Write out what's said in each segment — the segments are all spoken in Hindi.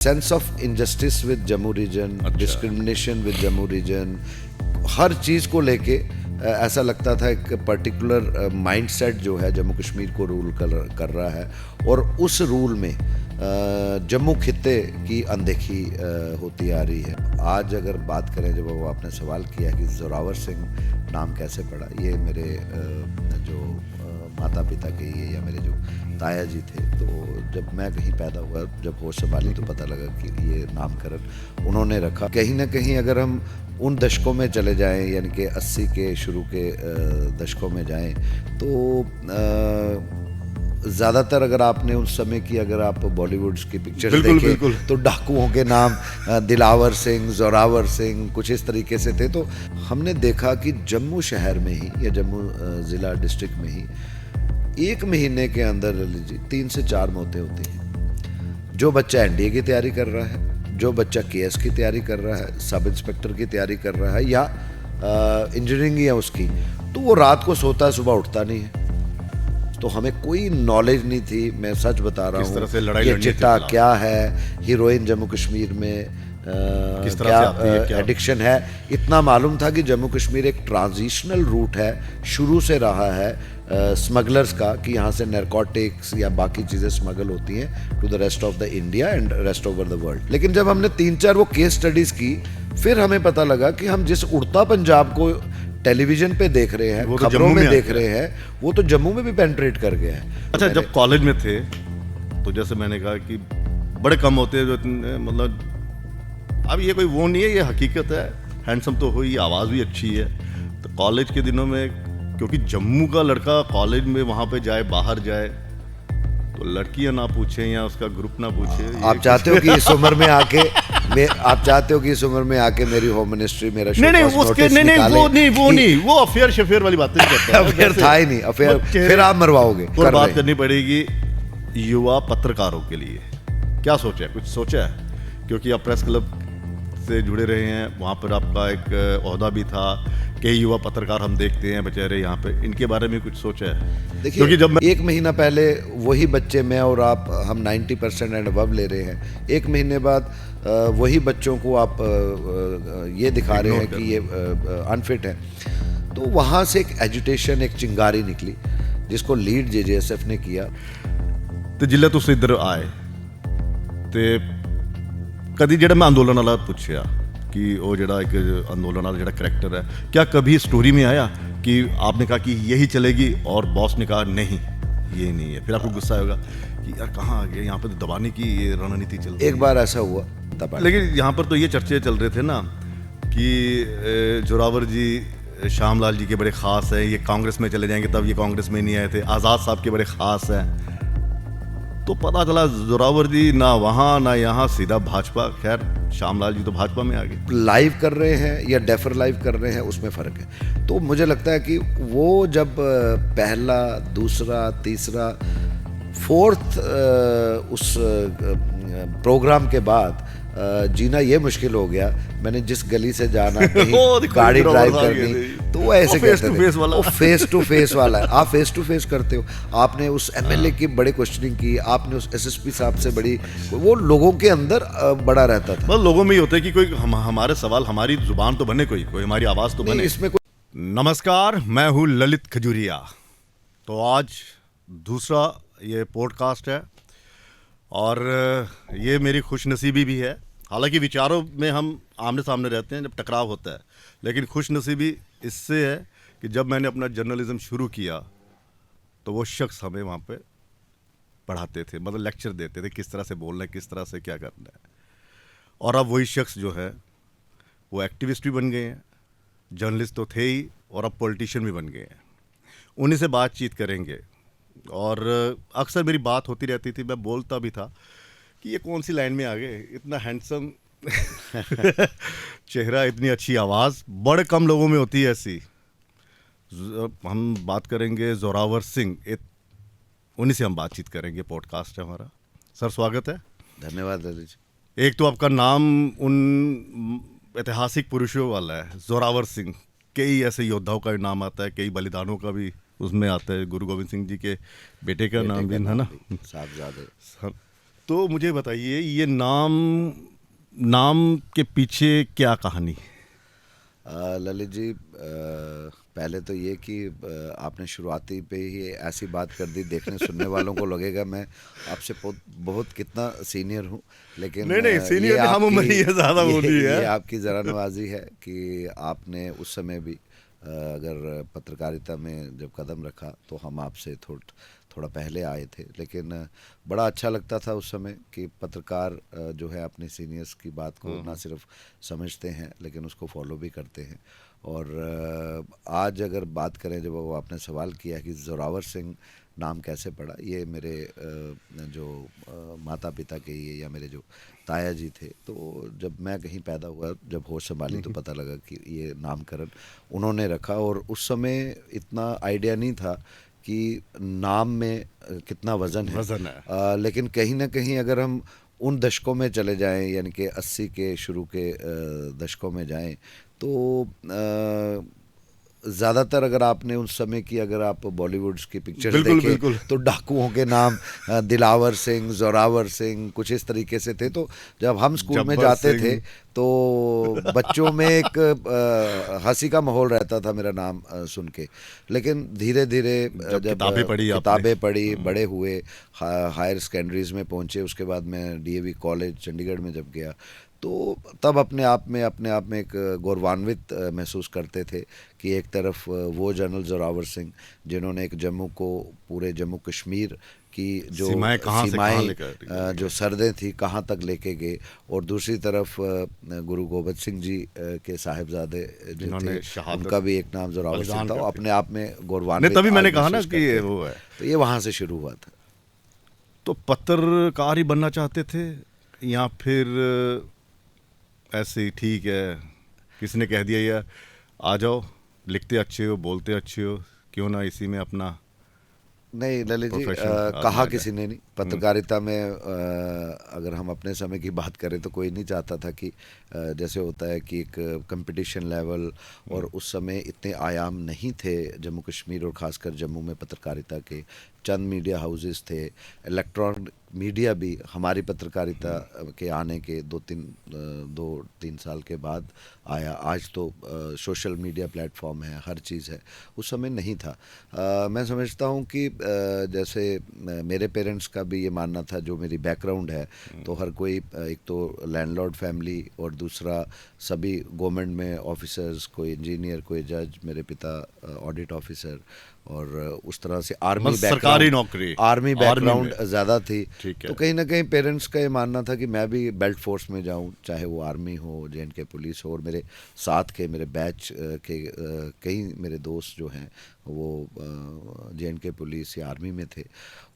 Sense of injustice with Jammu region, discrimination with Jammu region, हर चीज़ को लेके ऐसा लगता था एक पर्टिकुलर माइंडसेट जो है जम्मू कश्मीर को रूल कर रहा है और उस रूल में जम्मू खित्ते की अनदेखी होती आ रही है। आज अगर बात करें, जब वो आपने सवाल किया कि जोरावर सिंह नाम कैसे पड़ा, ये मेरे जो माता पिता के ये या मेरे जो ताया जी थे, तो जब मैं कहीं पैदा हुआ, जब होश संभाली तो पता लगा कि ये नामकरण उन्होंने रखा। कहीं ना कहीं अगर हम उन दशकों में चले जाएं, यानी कि 80 के शुरू के दशकों में जाएं, तो ज़्यादातर अगर आपने उस समय की अगर आप बॉलीवुड की पिक्चर्स देखें तो डाकुओं के नाम दिलावर सिंह, जोरावर सिंह कुछ इस तरीके से थे। तो हमने देखा कि जम्मू शहर में ही या जम्मू ज़िला डिस्ट्रिक्ट में ही 1 महीने के अंदर लीजिए 3 से 4 मौतें होती हैं। जो बच्चा एनडीए की तैयारी कर रहा है, जो बच्चा केएस की तैयारी कर रहा है, सब इंस्पेक्टर की तैयारी कर रहा है या इंजीनियरिंग है उसकी, तो वो रात को सोता है, सुबह उठता नहीं है। तो हमें कोई नॉलेज नहीं थी, मैं सच बता रहा हूँ, ये चिट्टा क्या है, हीरोइन जम्मू कश्मीर में किस तरह क्या, से क्या एडिक्शन है, इतना मालूम था कि जम्मू कश्मीर एक ट्रांजिशनल रूट है, शुरू से रहा है स्मगलर्स का, कि यहाँ से नैरकोटिक्स या बाकी चीज़ें स्मगल होती हैं to the rest of the India and rest over the world. लेकिन जब हमने 3-4 वो केस स्टडीज़ की, फिर हमें पता लगा कि हम जिस उड़ता पंजाब को टेलीविजन पे देख रहे हैं, खबरों में देख रहे हैं, वो तो जम्मू में भी पेनिट्रेट कर गया है। अच्छा, जब कॉलेज में थे तो जैसे मैंने कहा कि बड़े कम होते हैं जो मतलब, अब ये कोई वो नहीं है, ये हकीकत है। हैंडसम तो हुई, आवाज़ भी अच्छी है। तो कॉलेज के दिनों में, क्योंकि जम्मू का लड़का कॉलेज में वहाँ पे जाए, बाहर जाए, तो लड़कियाँ ना पूछें या उसका ग्रुप ना पूछे। आप चाहते हो कि इस उम्र में आके आप चाहते हो कि इस उम्र में आके मेरी होम मिनिस्ट्री मेरा वो अफेयर शफेयर वाली बातें नहीं करता। अफेयर था ही नहीं, अफेयर फिर आप मरवाओगे। और बात करनी पड़ेगी युवा पत्रकारों के लिए, क्या सोचा है, कुछ सोचा है? क्योंकि आप प्रेस क्लब से जुड़े रहे हैं, वहाँ पर आपका एक ओहदा भी था। कई युवा पत्रकार हम देखते हैं बेचारे यहाँ पे, इनके बारे में कुछ सोचा है? देखिए, क्योंकि जब 1 महीना पहले वही बच्चे, मैं और आप, हम 90% एंड अबव ले रहे हैं, 1 महीने बाद वही बच्चों को आप ये दिखा रहे हैं कि ये अनफिट है। तो वहाँ से एक एजुटेशन, एक चिंगारी निकली जिसको लीड जेजेएसएफ ने किया। तो जिले तुम इधर आए तो कभी ਜਿਹੜਾ मैं अंदोलन वाला पूछा कि वो जड़ा एक अंदोलन वाला जड़ा करैक्टर है, क्या कभी स्टोरी में आया कि आपने कहा कि यही चलेगी और बॉस ने कहा नहीं ये नहीं है, फिर आपको गुस्सा होगा कि यार कहाँ आ गया, यहाँ पे तो दबाने की ये रणनीति चल रही है? एक बार ऐसा हुआ, लेकिन यहाँ पर तो ये चर्चे चल रहे थे ना कि जोरावर जी श्यामलाल जी के बड़े ख़ास हैं, ये कांग्रेस में चले जाएंगे, तब ये कांग्रेस में नहीं आए थे, आज़ाद साहब के बड़े ख़ास हैं। तो पता चला जोरावर जी ना वहाँ ना यहाँ, सीधा भाजपा। खैर श्यामलाल जी तो भाजपा में आ गए। लाइव कर रहे हैं या डेफर लाइव कर रहे हैं, उसमें फ़र्क है। तो मुझे लगता है कि वो जब पहला, दूसरा, तीसरा, 4th उस प्रोग्राम के बाद जीना ये मुश्किल हो गया। मैंने जिस गली से जाना, कहीं गाड़ी ड्राइव करनी, तो वो ऐसे कहते थे वो फेस टू फेस वाला है। आप फेस टू फेस करते हो, आपने उस एमएलए की बड़ी क्वेश्चनिंग की, आपने उस एसएसपी साहब से बड़ी, वो लोगों के अंदर बड़ा रहता था। मतलब लोगों में ही होता है कि कोई हमारे सवाल, हमारी जुबान तो बने, कोई हमारी आवाज़ तो बने। इसमें नमस्कार, मैं हूँ ललित खजूरिया। तो आज दूसरा ये पॉडकास्ट है और ये मेरी खुशनसीबी भी है। हालांकि विचारों में हम आमने सामने रहते हैं जब टकराव होता है, लेकिन खुशनसीबी इससे है कि जब मैंने अपना जर्नलिज्म शुरू किया तो वो शख्स हमें वहाँ पे पढ़ाते थे, मतलब लेक्चर देते थे किस तरह से बोलना है, किस तरह से क्या करना है। और अब वही शख्स जो है वो एक्टिविस्ट भी बन गए हैं, जर्नलिस्ट तो थे ही, और अब पॉलिटिशियन भी बन गए हैं। उन्हीं से बातचीत करेंगे। और अक्सर मेरी बात होती रहती थी, मैं बोलता भी था कि ये कौन सी लाइन में आ गए, इतना हैंडसम चेहरा, इतनी अच्छी आवाज़, बड़े कम लोगों में होती है ऐसी। हम बात करेंगे जोरावर सिंह, उन्हीं से हम बातचीत करेंगे। पॉडकास्ट है हमारा। सर स्वागत है। धन्यवाद ललित। एक तो आपका नाम उन ऐतिहासिक पुरुषों वाला है, जोरावर सिंह। कई ऐसे योद्धाओं का नाम आता है, कई बलिदानों का भी उसमें आता है। गुरु गोविंद सिंह जी के बेटे का नाम भी है ना, साहबजादे। तो मुझे बताइए, ये नाम नाम के पीछे क्या कहानी? ललित जी, पहले तो ये कि आपने शुरुआती पे ही ऐसी बात कर दी, देखने सुनने वालों को लगेगा मैं आपसे बहुत बहुत कितना सीनियर हूँ, लेकिन नहीं नहीं, ये सीनियर हम उम्र ही है, ज़्यादा बोली है। ये आपकी ज़रा नवाजी है कि आपने उस समय भी अगर पत्रकारिता में जब कदम रखा तो हम आपसे थोड़ा पहले आए थे, लेकिन बड़ा अच्छा लगता था उस समय कि पत्रकार जो है अपने सीनियर्स की बात को ना सिर्फ समझते हैं लेकिन उसको फॉलो भी करते हैं। और आज अगर बात करें, जब वो आपने सवाल किया कि जोरावर सिंह नाम कैसे पड़ा, ये मेरे जो माता पिता के ये या मेरे जो ताया जी थे, तो जब मैं कहीं पैदा हुआ, जब होश संभाली तो पता लगा कि ये नामकरण उन्होंने रखा। और उस समय इतना आइडिया नहीं था कि नाम में कितना वज़न है, वजन है। लेकिन कहीं ना कहीं अगर हम उन दशकों में चले जाएं, यानी कि 80 के शुरू के दशकों में जाएं, तो ज़्यादातर अगर आपने उस समय की अगर आप बॉलीवुड की पिक्चर्स बिल्कुल देखें बिल्कुल। तो डाकुओं के नाम दिलावर सिंह, जोरावर सिंह कुछ इस तरीके से थे। तो जब हम स्कूल में जब्बर जाते सिंह। थे तो बच्चों में एक हंसी का माहौल रहता था मेरा नाम सुन के। लेकिन धीरे धीरे जब जब किताबें पढ़ी आपने। किताबें पढ़ी, बड़े हुए, हायर सेकेंडरीज में पहुंचे, उसके बाद मैं डीएवी कॉलेज चंडीगढ़ में जब गया तो तब अपने आप में एक गौरवान्वित महसूस करते थे कि एक तरफ वो जनरल जोरावर सिंह जिन्होंने एक जम्मू को, पूरे जम्मू कश्मीर की जो सीमाएं कहाँ से कहाँ लेकर जो सरहदें थी कहाँ तक लेके गए, और दूसरी तरफ गुरु गोबिंद सिंह जी के साहिबजादे जो जिन्होंने थे, शहादत उनका भी एक नाम जोरावर सिंह बलिदान था, कर वो दिया। अपने आप में नहीं, गौरवान्वित तभी मैंने आज कहा ना महसूस कि करते ये हैं। वो है। तो ये वहाँ से शुरू हुआ था। तो पत्रकार ही बनना चाहते थे या फिर ऐसे ही ठीक है, किसी ने कह दिया यार आ जाओ, लिखते अच्छे हो, बोलते अच्छे हो, क्यों ना इसी में अपना नहीं ललित जी, प्रोफेशन कहा आजमाया किसी जाए? ने नहीं। पत्रकारिता में अगर हम अपने समय की बात करें तो कोई नहीं चाहता था कि जैसे होता है कि एक कंपटीशन लेवल, और उस समय इतने आयाम नहीं थे जम्मू कश्मीर और ख़ासकर जम्मू में पत्रकारिता के। चंद मीडिया हाउसेस थे, इलेक्ट्रॉनिक मीडिया भी हमारी पत्रकारिता के आने के 2-3 साल के बाद आया। आज तो सोशल मीडिया प्लेटफॉर्म है, हर चीज़ है, उस समय नहीं था। मैं समझता हूँ कि जैसे मेरे पेरेंट्स का भी ये मानना था, जो मेरी बैकग्राउंड है, तो हर कोई एक तो लैंडलॉर्ड फैमिली और दूसरा सभी गवर्नमेंट में ऑफिसर्स, कोई इंजीनियर, कोई जज, मेरे पिता ऑडिट ऑफिसर, और उस तरह से आर्मी सरकारी नौकरी, आर्मी बैकग्राउंड में। ज़्यादा थी। ठीक है। तो कहीं ना कहीं पेरेंट्स का ये मानना था कि मैं भी बेल्ट फोर्स में जाऊं, चाहे वो आर्मी हो, जेएंडके पुलिस हो। और मेरे साथ के मेरे बैच के कई मेरे दोस्त जो हैं वो जेएंडके पुलिस या आर्मी में थे।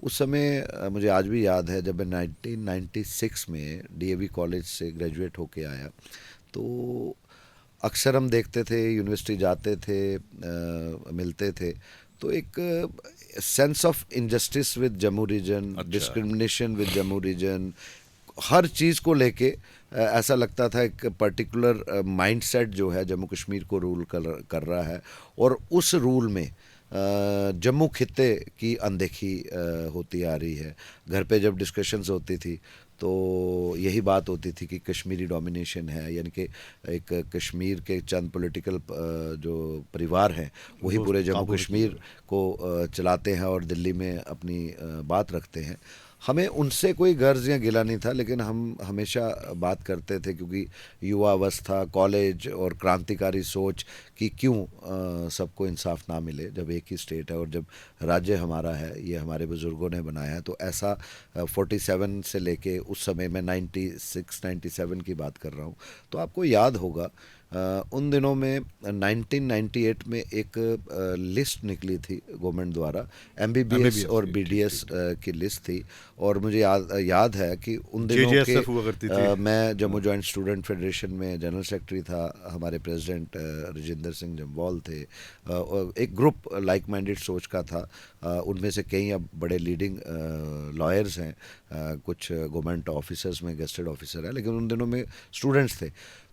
उस समय मुझे आज भी याद है, जब मैं 1996 में डीएवी कॉलेज से ग्रेजुएट होके आया, तो अक्सर हम देखते थे, यूनिवर्सिटी जाते थे, मिलते थे, तो एक sense of injustice with Jammu region, discrimination with Jammu region, हर चीज़ को लेके ऐसा लगता था एक पर्टिकुलर माइंडसेट जो है जम्मू कश्मीर को रूल कर रहा है, और उस रूल में जम्मू खित्ते की अनदेखी होती आ रही है। घर पे जब डिस्कशंस होती थी तो यही बात होती थी कि कश्मीरी डोमिनेशन है, यानी कि एक कश्मीर के चंद पॉलिटिकल जो परिवार हैं वही पूरे जम्मू कश्मीर को चलाते हैं और दिल्ली में अपनी बात रखते हैं। हमें उनसे कोई गर्ज या गिला नहीं था, लेकिन हम हमेशा बात करते थे, क्योंकि युवा अवस्था, कॉलेज और क्रांतिकारी सोच कि क्यों सबको इंसाफ ना मिले जब एक ही स्टेट है और जब राज्य हमारा है, ये हमारे बुज़ुर्गों ने बनाया है। तो ऐसा 47 से लेके उस समय मैं 96-97 की बात कर रहा हूँ, तो आपको याद होगा उन दिनों में 1998 में एक लिस्ट निकली थी गवर्नमेंट द्वारा, एमबीबीएस और बीडीएस की लिस्ट थी। और मुझे याद है कि उन दिनों के मैं जम्मू जॉइंट स्टूडेंट फेडरेशन में जनरल सेक्रेटरी था, हमारे प्रेसिडेंट राजेंद्र सिंह जम्वाल थे, एक ग्रुप लाइक माइंडेड सोच का था। उनमें से कई अब बड़े लीडिंग लॉयर्स हैं, कुछ गवर्नमेंट ऑफिसर्स में गेस्टेड ऑफिसर है, लेकिन उन दिनों में स्टूडेंट्स थे।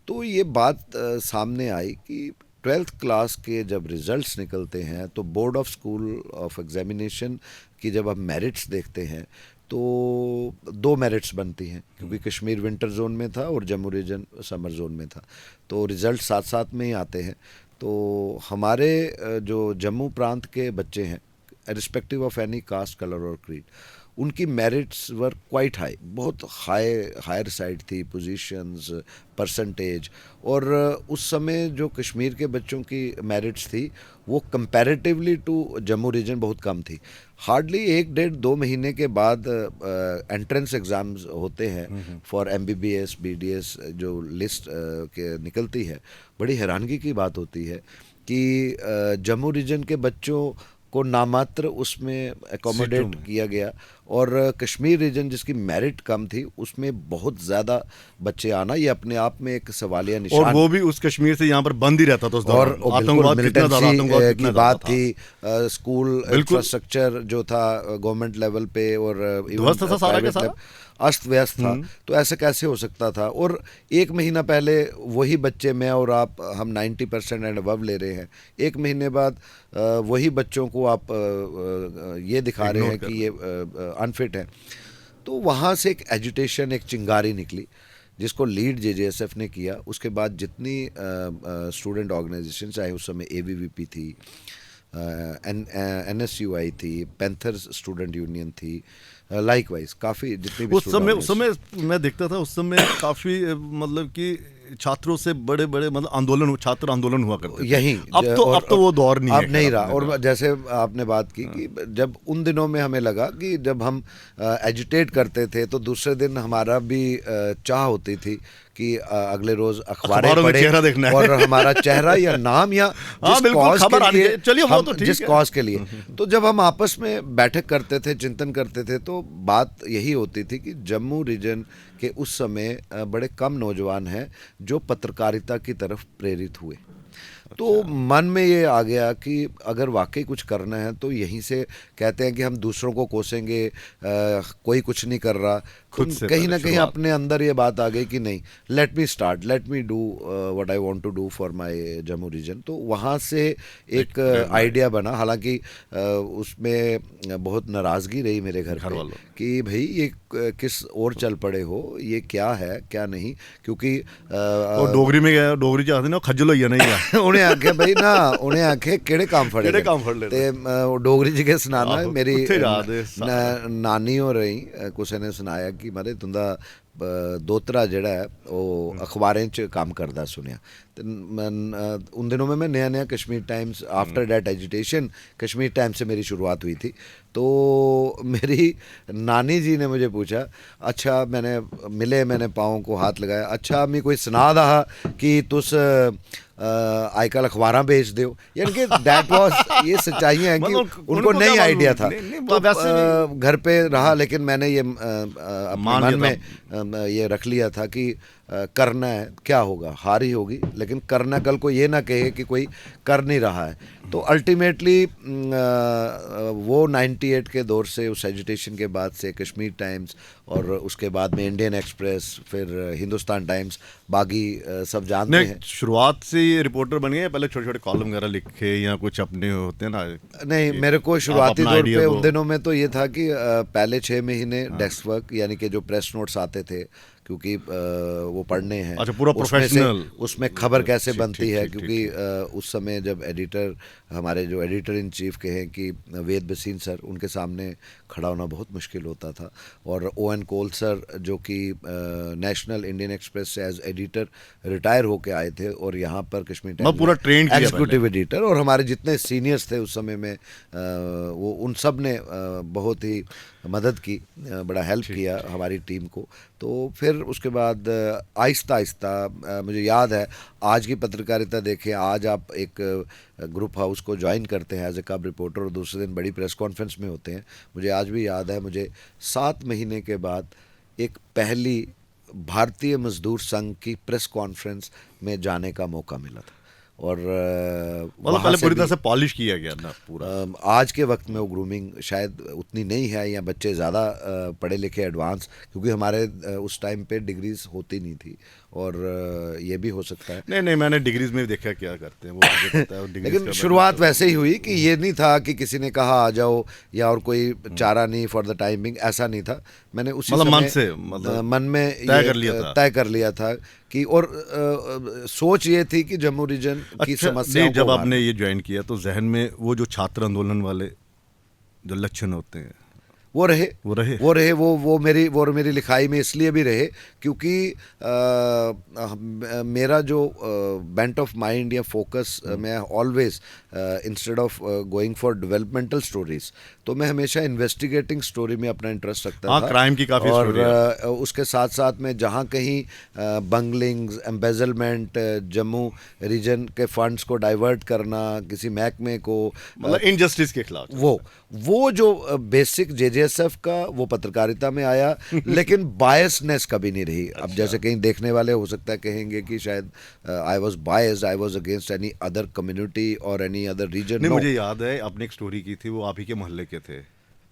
तो ये बात सामने आई कि 12th क्लास के जब रिज़ल्ट्स निकलते हैं तो board of school of examination की जब आप मेरिट्स देखते हैं तो 2 मेरिट्स बनती हैं, क्योंकि कश्मीर विंटर जोन में था और जम्मू रीजन समर जोन में था, तो रिज़ल्ट साथ साथ में ही आते हैं। तो हमारे जो जम्मू प्रांत के बच्चे हैं, respective of any caste, colour और क्रीड, उनकी मेरिट्स वर क्वाइट हाई, बहुत हायर साइड थी, पोजीशंस, परसेंटेज। और उस समय जो कश्मीर के बच्चों की मेरिट्स थी वो कंपैरेटिवली टू जम्मू रीजन बहुत कम थी। हार्डली 1-1.5-2 महीने के बाद एंट्रेंस एग्ज़ाम्स होते हैं फॉर MBBS BDS, जो लिस्ट के निकलती है। बड़ी हैरानगी की बात होती है कि जम्मू रीजन के बच्चों को नामात्र उसमें एकोमोडेट किया गया, और कश्मीर रीजन जिसकी मेरिट कम थी उसमें बहुत ज़्यादा बच्चे आना, ये अपने आप में एक सवालिया निशान। और वो भी उस कश्मीर से यहाँ पर बंद ही रहता था उस दौरान। और आतंकवाद मिलिटेंसी की बात थी, स्कूल इंफ्रास्ट्रक्चर जो था गवर्नमेंट लेवल पे और ध्वस्त था सारा का सारा, अस्त व्यस्त था। तो ऐसे कैसे हो सकता था? और 1 महीना पहले वही बच्चे, मैं और आप, हम 90% एंड अबव ले रहे हैं, 1 महीने बाद वही बच्चों को आप ये दिखा रहे हैं कि ये अनफिट है। तो वहाँ से एक एजुटेशन, एक चिंगारी निकली जिसको लीड JJSF ने किया। उसके बाद जितनी स्टूडेंट ऑर्गेनाइजेशन, चाहे उस समय ABVP थी, NSUI थी, पैंथर्स स्टूडेंट यूनियन थी, लाइकवाइज काफ़ी जितनी भी उस समय मैं देखता था, उस समय काफ़ी मतलब कि छात्रों से बड़े बड़े मतलब छात्र आंदोलन हुआ करते थे। यहीं अब तो वो दौर नहीं है, अब नहीं रहा। और जैसे आपने बात की कि जब उन दिनों में हमें लगा कि जब हम एजिटेट करते थे तो दूसरे दिन हमारा भी चाह होती थी कि अगले रोज अखबारें पढ़े और हमारा चेहरा या नाम या जिस कॉज के लिए, चलिए वो तो ठीक है, जिस कॉज के लिए। तो जब हम आपस में बैठक करते थे, चिंतन करते थे, तो बात यही होती थी कि जम्मू रीजन के उस समय बड़े कम नौजवान हैं जो पत्रकारिता की तरफ प्रेरित हुए। तो मन में ये आ गया कि अगर वाकई कुछ करना है तो यहीं से, कहते हैं कि हम दूसरों को कोसेंगे, कोई कुछ नहीं कर रहा, खुद से कहीं ना कहीं अपने अंदर ये बात आ गई कि नहीं, let me start, let me do what I want to do for my Jammu region. तो वहाँ से एक आइडिया बना। हालांकि उसमें बहुत नाराज़गी रही मेरे घर पे कि भाई ये किस ओर चल पड़े हो, ये क्या है क्या नहीं, क्योंकि डोगरी में क्या, डोगरी चाहते ना खज्जल होइया नहीं उन्हें आखे भाई ना, उन्हें आखे केड़े काम फड़े ते डोगरी जी के सुनाना। मेरी नानी हो रही कुछ ने सुनाया कि मारे तुंदा दोतरा जड़ा है वो अखबारें च काम करदा सुनिया। तो उन दिनों में मैं नया नया Kashmir times, after that agitation Kashmir times से मेरी शुरुआत हुई थी। तो मेरी नानी जी ने मुझे पूछा, अच्छा मैंने पाँव को हाथ लगाया, अच्छा अम्मी कोई सुना दा कि तुस आजकल अखबारां बेच दो, यानी कि दैट वाज, ये सच्चाइयाँ हैं कि उनको नहीं आइडिया था। तो घर पे रहा, लेकिन मैंने ये अपने मन में ये रख लिया था कि करना है, क्या होगा, हार ही होगी, लेकिन करना, कल को ये ना कहे कि कोई कर नहीं रहा है। तो अल्टीमेटली वो 98 के दौर से, उस एजुटेशन के बाद से कश्मीर टाइम्स, और उसके बाद में इंडियन एक्सप्रेस, फिर हिंदुस्तान टाइम्स, बागी सब जानते हैं। शुरुआत से ये रिपोर्टर बन गए, पहले छोटे छोटे कॉलम वगैरह लिखे या कुछ अपने होते हैं ना? नहीं, मेरे को शुरुआती दौर पे उन दिनों में तो ये था कि पहले 6 महीने डेस्क वर्क, यानी कि जो प्रेस नोट्स आते थे, क्योंकि वो पढ़ने हैं। अच्छा, पूरा प्रोफेशनल। उसमें खबर कैसे बनती है, क्योंकि उस समय जब एडिटर, हमारे जो एडिटर इन चीफ के हैं कि वेद बसीन सर, उनके सामने खड़ा होना बहुत मुश्किल होता था। और ON कोल सर जो कि नेशनल इंडियन एक्सप्रेस से एज एडिटर रिटायर होके आए थे और यहाँ पर कश्मीर टाइम्स पूरा ट्रेंड किया एग्जीक्यूटिव एडिटर, और हमारे जितने सीनियर्स थे उस समय में वो उन सब ने बहुत ही मदद की, बड़ा हेल्प किया हमारी टीम को। तो फिर उसके बाद आहिस्ता आहिस्ता, मुझे याद है आज की पत्रकारिता देखें, आज आप एक ग्रुप हाउस को ज्वाइन करते हैं एज ए कब रिपोर्टर और दूसरे दिन बड़ी प्रेस कॉन्फ्रेंस में होते हैं। मुझे आज भी याद है, मुझे 7 महीने के बाद एक पहली भारतीय मजदूर संघ की प्रेस कॉन्फ्रेंस में जाने का मौका मिला था, और मतलब वहाँ पहले से पूरी भी तरह से पॉलिश किया गया ना पूरा। आज के वक्त में वो ग्रूमिंग शायद उतनी नहीं है, या बच्चे ज़्यादा पढ़े लिखे एडवांस, क्योंकि हमारे उस टाइम पे डिग्रीज होती नहीं थी, और ये भी हो सकता है। नहीं नहीं, मैंने डिग्रीज में भी देखा क्या करते हैं, वो मुझे पता है, वो डिग्रीज लेकिन का शुरुआत वैसे ही हुई कि ये नहीं था कि किसी ने कहा आ जाओ, या और कोई चारा नहीं फॉर द टाइमिंग, ऐसा नहीं था। मैंने उसी मतलब मन समय से, मतलब मन में तय ये कर लिया था। तय कर लिया था कि, और सोच ये थी कि जम्मू रीजन की अच्छा, समस्याओं नहीं, को जब आपने उभारना। ये ज्वाइन किया तो जहन में वो जो छात्र आंदोलन वाले जो लक्षण होते हैं वो रहे, वो रहे। वो मेरी लिखाई में इसलिए भी रहे क्योंकि मेरा जो बेंट ऑफ माइंड या फोकस, मैं always instead of going for developmental stories, तो मैं हमेशा इन्वेस्टिगेटिंग स्टोरी में अपना इंटरेस्ट रखता हाँ, था। क्राइम की काफी और स्टोरी है। उसके साथ साथ में जहाँ कहीं बंगलिंग्स, एम्बेजलमेंट, जम्मू रीजन के फंड्स को डाइवर्ट करना किसी महकमे को, मतलब इनजस्टिस के खिलाफ। वो जो बेसिक जेजेएसएफ का वो पत्रकारिता में आया, लेकिन बायसनेस कभी नहीं रही। अब जैसे कहीं देखने वाले हो सकता है कहेंगे कि शायद I was biased, I was against any other community और एनी अदर रीजन। नहीं, नो, मुझे याद है आपने एक स्टोरी की थी, वो आप ही के मोहल्ले के थे।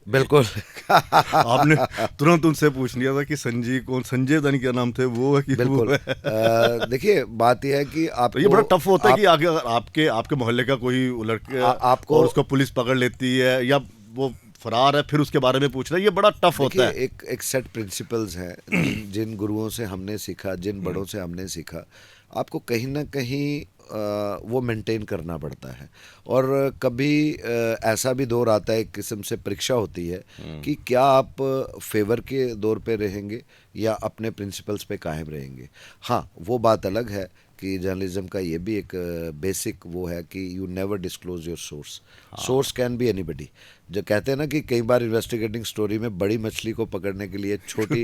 बिल्कुल। आपने तुरंत उनसे पूछ लिया था कि संजय कौन, संजय धन क्या नाम थे, वो है कि बिल्कुल। वो है? देखिए, बात यह है कि आप तो ये बड़ा टफ होता है कि आगे अगर आपके मोहल्ले का कोई लड़का आपको और उसको पुलिस पकड़ लेती है या वो फरार है, फिर उसके बारे में पूछ रहा है, ये बड़ा टफ होता है। एक सेट प्रिंसिपल्स हैं जिन गुरुओं से हमने सीखा, जिन बड़ों से हमने सीखा, आपको कहीं ना कहीं वो मेंटेन करना पड़ता है। और कभी ऐसा भी दौर आता है, एक किस्म से परीक्षा होती है कि क्या आप फेवर के दौर पे रहेंगे या अपने प्रिंसिपल्स पे कायम रहेंगे। हाँ, वो बात अलग है कि जर्नलिज्म का ये भी एक बेसिक वो है कि you never disclose your source. Source can be anybody. जो कहते हैं ना कि कई बार इन्वेस्टिगेटिंग स्टोरी में बड़ी मछली को पकड़ने के लिए छोटी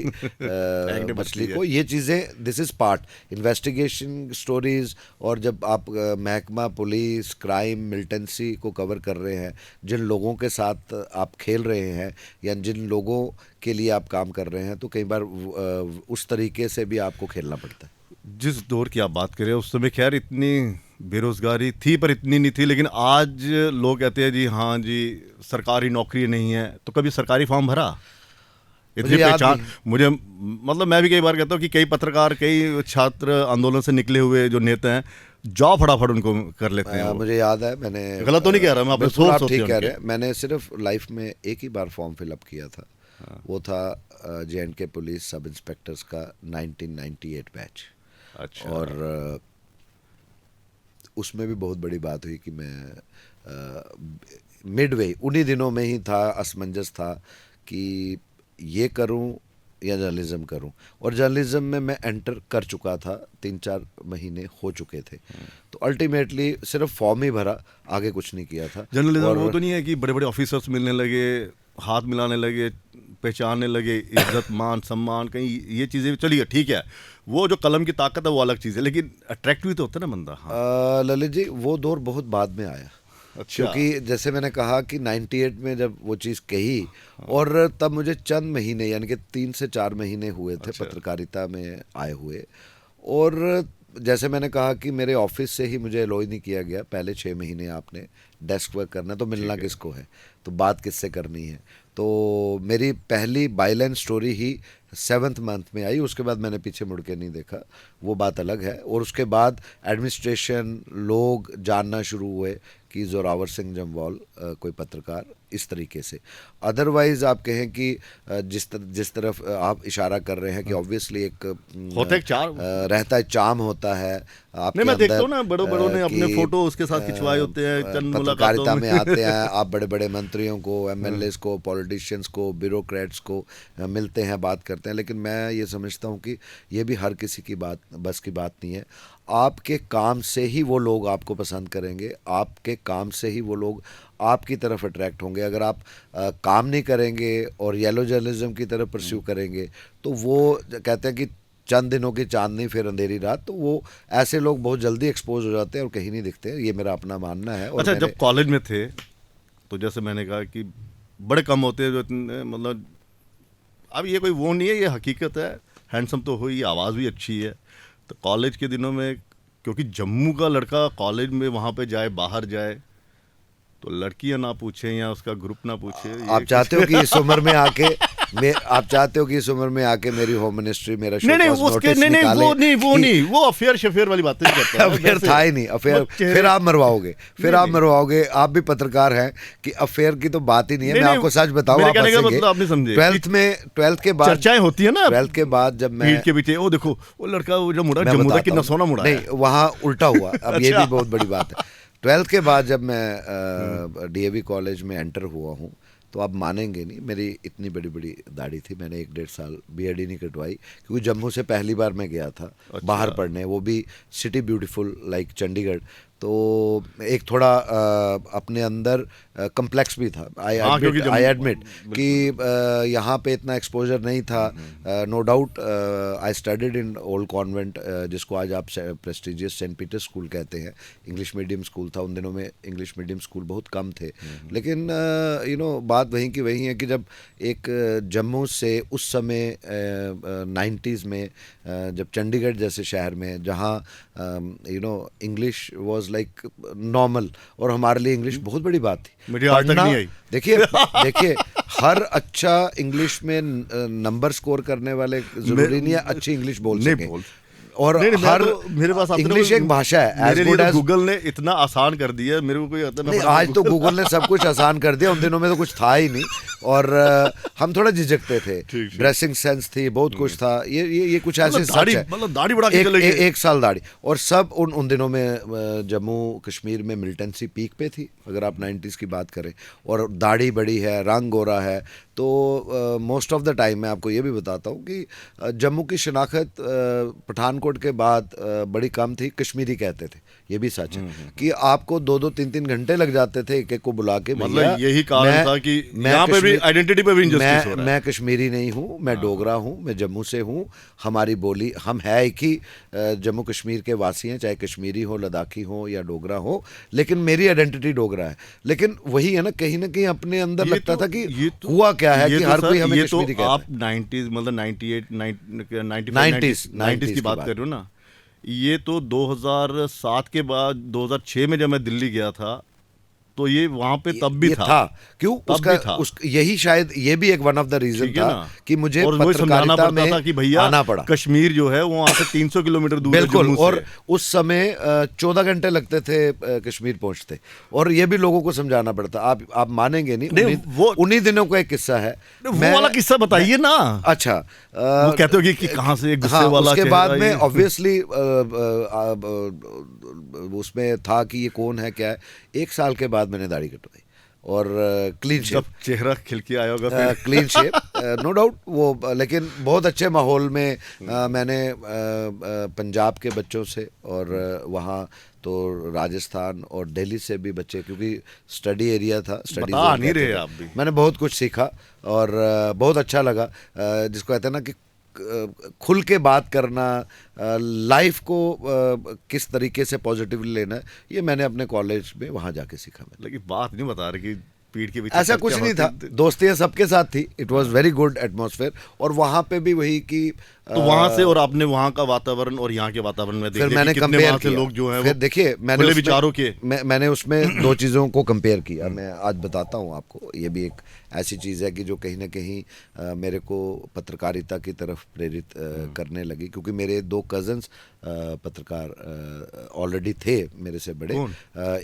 मछली को, ये चीज़ें, this is part investigation stories. और जब आप महकमा, पुलिस, क्राइम, मिलिटेंसी को कवर कर रहे हैं, जिन लोगों के साथ आप खेल रहे हैं या जिन लोगों के लिए आप काम कर रहे हैं, तो कई बार उस तरीके से भी आपको खेलना पड़ता है। जिस दौर की आप बात कर रहे हैं उस समय खैर इतनी बेरोजगारी थी पर इतनी नहीं थी, लेकिन आज लोग कहते हैं जी हाँ जी सरकारी नौकरी नहीं है, तो कभी सरकारी फॉर्म भरा? इतनी पहचान मुझे, मतलब मैं भी कई बार कहता हूँ कि कई पत्रकार, कई छात्र आंदोलन से निकले हुए जो नेता हैं, जॉब फटाफट उनको कर लेते हैं। मुझे याद है, मैंने गलत तो नहीं कह रहा मैं, अपने बिल्कुल सोच आप होती ठीक है कह उनकी। रहे हैं। मैंने सिर्फ लाइफ में एक ही बार फॉर्म फिलअप किया था। वो था जे.एंड.के पुलिस सब इंस्पेक्टर्स का 1998 बैच। अच्छा। और उसमें भी बहुत बड़ी बात हुई कि मैं मिडवे उन्हीं दिनों में ही था, असमंजस था कि ये करूं या जर्नलिज्म करूं। और जर्नलिज्म में मैं एंटर कर चुका था, 3-4 महीने हो चुके थे। तो अल्टीमेटली सिर्फ फॉर्म ही भरा, आगे कुछ नहीं किया था। जर्नलिज्म वो तो नहीं है कि बड़े बड़े ऑफिसर्स मिलने लगे, हाथ मिलाने लगे, पहचानने लगे, इज्जत मान सम्मान, कहीं ये चीज़ें चलिए ठीक है, वो जो कलम की ताकत है वो अलग चीज़ है, लेकिन अट्रैक्टिव तो होता है ना बंदा। हाँ। ललित जी, वो दौर बहुत बाद में आया। अच्छा। क्योंकि जैसे मैंने कहा कि 98 में जब वो चीज़ कही, और तब मुझे चंद महीने यानी कि 3 से 4 महीने हुए थे पत्रकारिता में आए हुए। और जैसे मैंने कहा कि मेरे ऑफिस से ही मुझे अलोई नहीं किया गया। पहले 6 महीने आपने डेस्क वर्क करना, तो मिलना किसको है, तो बात किससे करनी है। तो मेरी पहली बाइलाइन स्टोरी ही 7th मंथ में आई, उसके बाद मैंने पीछे मुड़ के नहीं देखा, वो बात अलग है। और उसके बाद एडमिनिस्ट्रेशन, लोग जानना शुरू हुए कि जोरावर सिंह जम्वाल कोई पत्रकार, इस तरीके से। अदरवाइज आप कहें कि जिस तरफ आप इशारा कर रहे हैं कि ऑब्वियसली एक होता है चार्म, रहता है, चार्म होता है आपके नहीं मैं देखता हूँ अंदर, ना बड़ों ने अपने फोटो उसके साथ खिंचवाए होते हैं चंद मुलाकातों पत्रकारिता में आते हैं में। आप, बड़े बड़े मंत्रियों को, एमएलएस को, पॉलिटिशियंस को, ब्यूरोक्रेट्स को मिलते हैं, बात करते हैं। लेकिन मैं ये समझता हूँ कि ये भी हर किसी की बात, बस की बात नहीं है। आपके काम से ही वो लोग आपको पसंद करेंगे, आपके काम से ही वो लोग आपकी तरफ अट्रैक्ट होंगे। अगर आप काम नहीं करेंगे और येलो जर्नलिज्म की तरफ परस्यू करेंगे, तो वो कहते हैं कि चंद दिनों की चांदनी फिर अंधेरी रात, तो वो ऐसे लोग बहुत जल्दी एक्सपोज हो जाते हैं और कहीं नहीं दिखते। ये मेरा अपना मानना है। और अच्छा, जब कॉलेज में थे तो जैसे मैंने कहा कि बड़े कम होते हैं जो इतने, मतलब अब ये कोई वो नहीं है, ये हकीकत है। हैंडसम तो हुई, आवाज़ भी अच्छी है। तो कॉलेज के दिनों में क्योंकि जम्मू का लड़का कॉलेज में वहाँ पे जाए, बाहर जाए, तो लड़कियां ना पूछे या उसका ग्रुप ना पूछे। आप चाहते हो कि इस उम्र में आके आप चाहते हो कि इस उम्र में आके मेरी होम मिनिस्ट्री मेरा शो नहीं, कॉज उसके नोटिस निकाले? वो अफेयर शफेयर वाली बातें नहीं करता है। अफेयर था ही नहीं, अफेयर फिर आप मरवाओगे, आप भी पत्रकार हैं कि अफेयर की तो बात ही नहीं है। मैं आपको सच बताऊं, आप हंसेंगे। 12th के बाद चर्चाएं होती है ना, 12th के बाद जब मैं पीठ के पीछे वो देखो वो लड़का वो जो मुड़ा जम्मू का कितना सोना मुड़ा नहीं, वहाँ उल्टा हुआ। अब ये भी बहुत बड़ी बात है। 12th के बाद जब मैं डीएवी कॉलेज में एंटर हुआ हूँ, तो आप मानेंगे नहीं, मेरी इतनी बड़ी बड़ी दाढ़ी थी। मैंने 1-1.5 साल बियर्ड ही नहीं कटवाई, क्योंकि जम्मू से पहली बार मैं गया था बाहर पढ़ने, वो भी सिटी ब्यूटीफुल लाइक चंडीगढ़। तो एक थोड़ा अपने अंदर कम्प्लेक्स भी था। आई एडमिट कि यहाँ पे इतना एक्सपोजर नहीं था। No doubt I studied in old convent, जिसको आज आप प्रेस्टिजियस सेंट पीटर स्कूल कहते हैं। इंग्लिश मीडियम स्कूल था, उन दिनों में इंग्लिश मीडियम स्कूल बहुत कम थे। लेकिन बात वहीं की वहीं है कि जब एक जम्मू से उस समय 90s में जब चंडीगढ़ जैसे शहर में, जहाँ इंग्लिश वाज लाइक नॉर्मल, और हमारे लिए इंग्लिश बहुत बड़ी बात थी। मुझे आज तक नहीं आई। देखिए हर अच्छा इंग्लिश में नंबर स्कोर करने वाले जरूरी नहीं है अच्छी इंग्लिश बोल सके। और हर मेरे पास इंग्लिश एक भाषा है। मेरे लिए गूगल ने इतना आसान कर दिया, मेरे को कोई आता नहीं। आज तो गूगल ने सब कुछ आसान कर दिया, उन दिनों में तो कुछ था ही नहीं। और हम थोड़ा झिझकते थे, ड्रेसिंग सेंस थी, बहुत कुछ था। ये कुछ ऐसे सच है, मतलब दाढ़ी बढ़ा के चले गए। 1 साल दाढ़ी, और सब उन दिनों में जम्मू कश्मीर में मिलिटेंसी पीक पे थी, अगर आप 90s की बात करें। और दाढ़ी बड़ी है, रंग गोरा है, तो मोस्ट ऑफ द टाइम मैं आपको ये भी बताता हूँ कि जम्मू की शनाख्त पठानकोट के बाद बड़ी कम थी। कश्मीरी कहते थे, ये भी सच है कि आपको 2-2, 3-3 घंटे लग जाते थे एक एक को बुला के। मतलब यही कारण था कि यहाँ पे भी आइडेंटिटी पे भी इनजस्टिस हो रहा है। मैं कश्मीरी नहीं हूँ, मैं डोगरा हूँ, मैं जम्मू से हूँ। हमारी बोली, हम है एक ही जम्मू कश्मीर के वासी हैं, चाहे कश्मीरी हो, लद्दाखी हो या डोगरा हो, लेकिन मेरी आइडेंटिटी डोगरा है। लेकिन वही है ना कहीं अपने अंदर लगता था कि हुआ क्या है कि हर कोई हमें कश्मीरी कहता है। आप 90s मतलब 98, 90s की बात कर रहे हो ना। ये तो 2007 के बाद 2006 में जब मैं दिल्ली गया था, तो ये वहां पे तब भी था। क्यों? यही शायद ये भी एक वन ऑफ द रीजन था कि मुझे पत्रकारिता में था कि भैया आना पड़ा। कश्मीर जो है वो वहां से 300 किलोमीटर दूर है। बिल्कुल। और उस समय 14 घंटे लगते थे कश्मीर पहुंचते, और ये भी लोगों को समझाना पड़ता। आप मानेंगे नहीं, उन्हीं दिनों का एक किस्सा है। वो वाला किस्सा बताइए ना। अच्छा, वो कहते हो कि कहां से गुस्से वाला। उसके बाद में ऑब्वियसली उसमें था कि ये कौन है, क्या है। 1 साल के बाद मैंने दाढ़ी कटवाई और क्लीन शेप, चेहरा खिल के आया होगा, क्लीन शेप, नो डाउट वो। लेकिन बहुत अच्छे माहौल में मैंने पंजाब के बच्चों से, और वहाँ तो राजस्थान और दिल्ली से भी बच्चे, क्योंकि स्टडी एरिया था, स्टडी बता नहीं रहे आप भी। मैंने बहुत कुछ सीखा और बहुत अच्छा लगा। जिसको कहते हैं ना कि खुल के बात करना, लाइफ को किस तरीके से पॉजिटिवली लेना, ये मैंने अपने कॉलेज में वहाँ जाके सीखा। लेकिन बात नहीं बता रहे कि पीठ के पीछे ऐसा कुछ नहीं था, दोस्तियाँ सबके साथ थी। It was very good atmosphere. और वहाँ पे भी वही कि तो वहाँ से, और आपने वहाँ का वातावरण और यहाँ के वातावरण में फिर मैंने कंपेयर किया। लोग जो हैं फिर देखिए मैंने उसमें 2 चीज़ों को कंपेयर किया। मैं आज बताता हूँ आपको। ये भी एक ऐसी चीज़ है कि जो कहीं ना कहीं मेरे को पत्रकारिता की तरफ प्रेरित करने लगी, क्योंकि मेरे 2 कज़न्स पत्रकार ऑलरेडी थे मेरे से बड़े।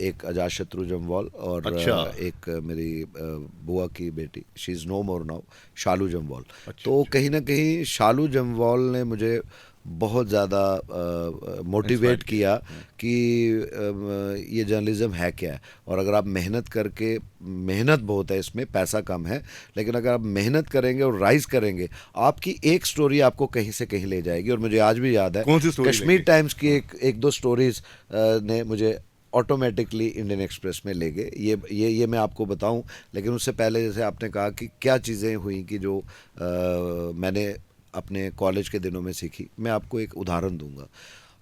एक अजातशत्रु जम्वाल और एक मेरी बुआ की बेटी, she is no more now, Shalu Jamwal. तो कहीं ना कहीं शालू जम्वाल ने मुझे बहुत ज़्यादा मोटिवेट किया कि ये जर्नलिज्म है क्या है। और अगर आप मेहनत करके, मेहनत बहुत है इसमें, पैसा कम है, लेकिन अगर आप मेहनत करेंगे और राइज करेंगे, आपकी एक स्टोरी आपको कहीं से कहीं ले जाएगी। और मुझे आज भी याद है कश्मीर टाइम्स की एक 2 स्टोरीज ने मुझे ऑटोमेटिकली इंडियन एक्सप्रेस में ले गए। ये मैं आपको बताऊं, लेकिन उससे पहले जैसे आपने कहा कि क्या चीज़ें हुई कि जो मैंने अपने कॉलेज के दिनों में सीखी, मैं आपको एक उदाहरण दूंगा।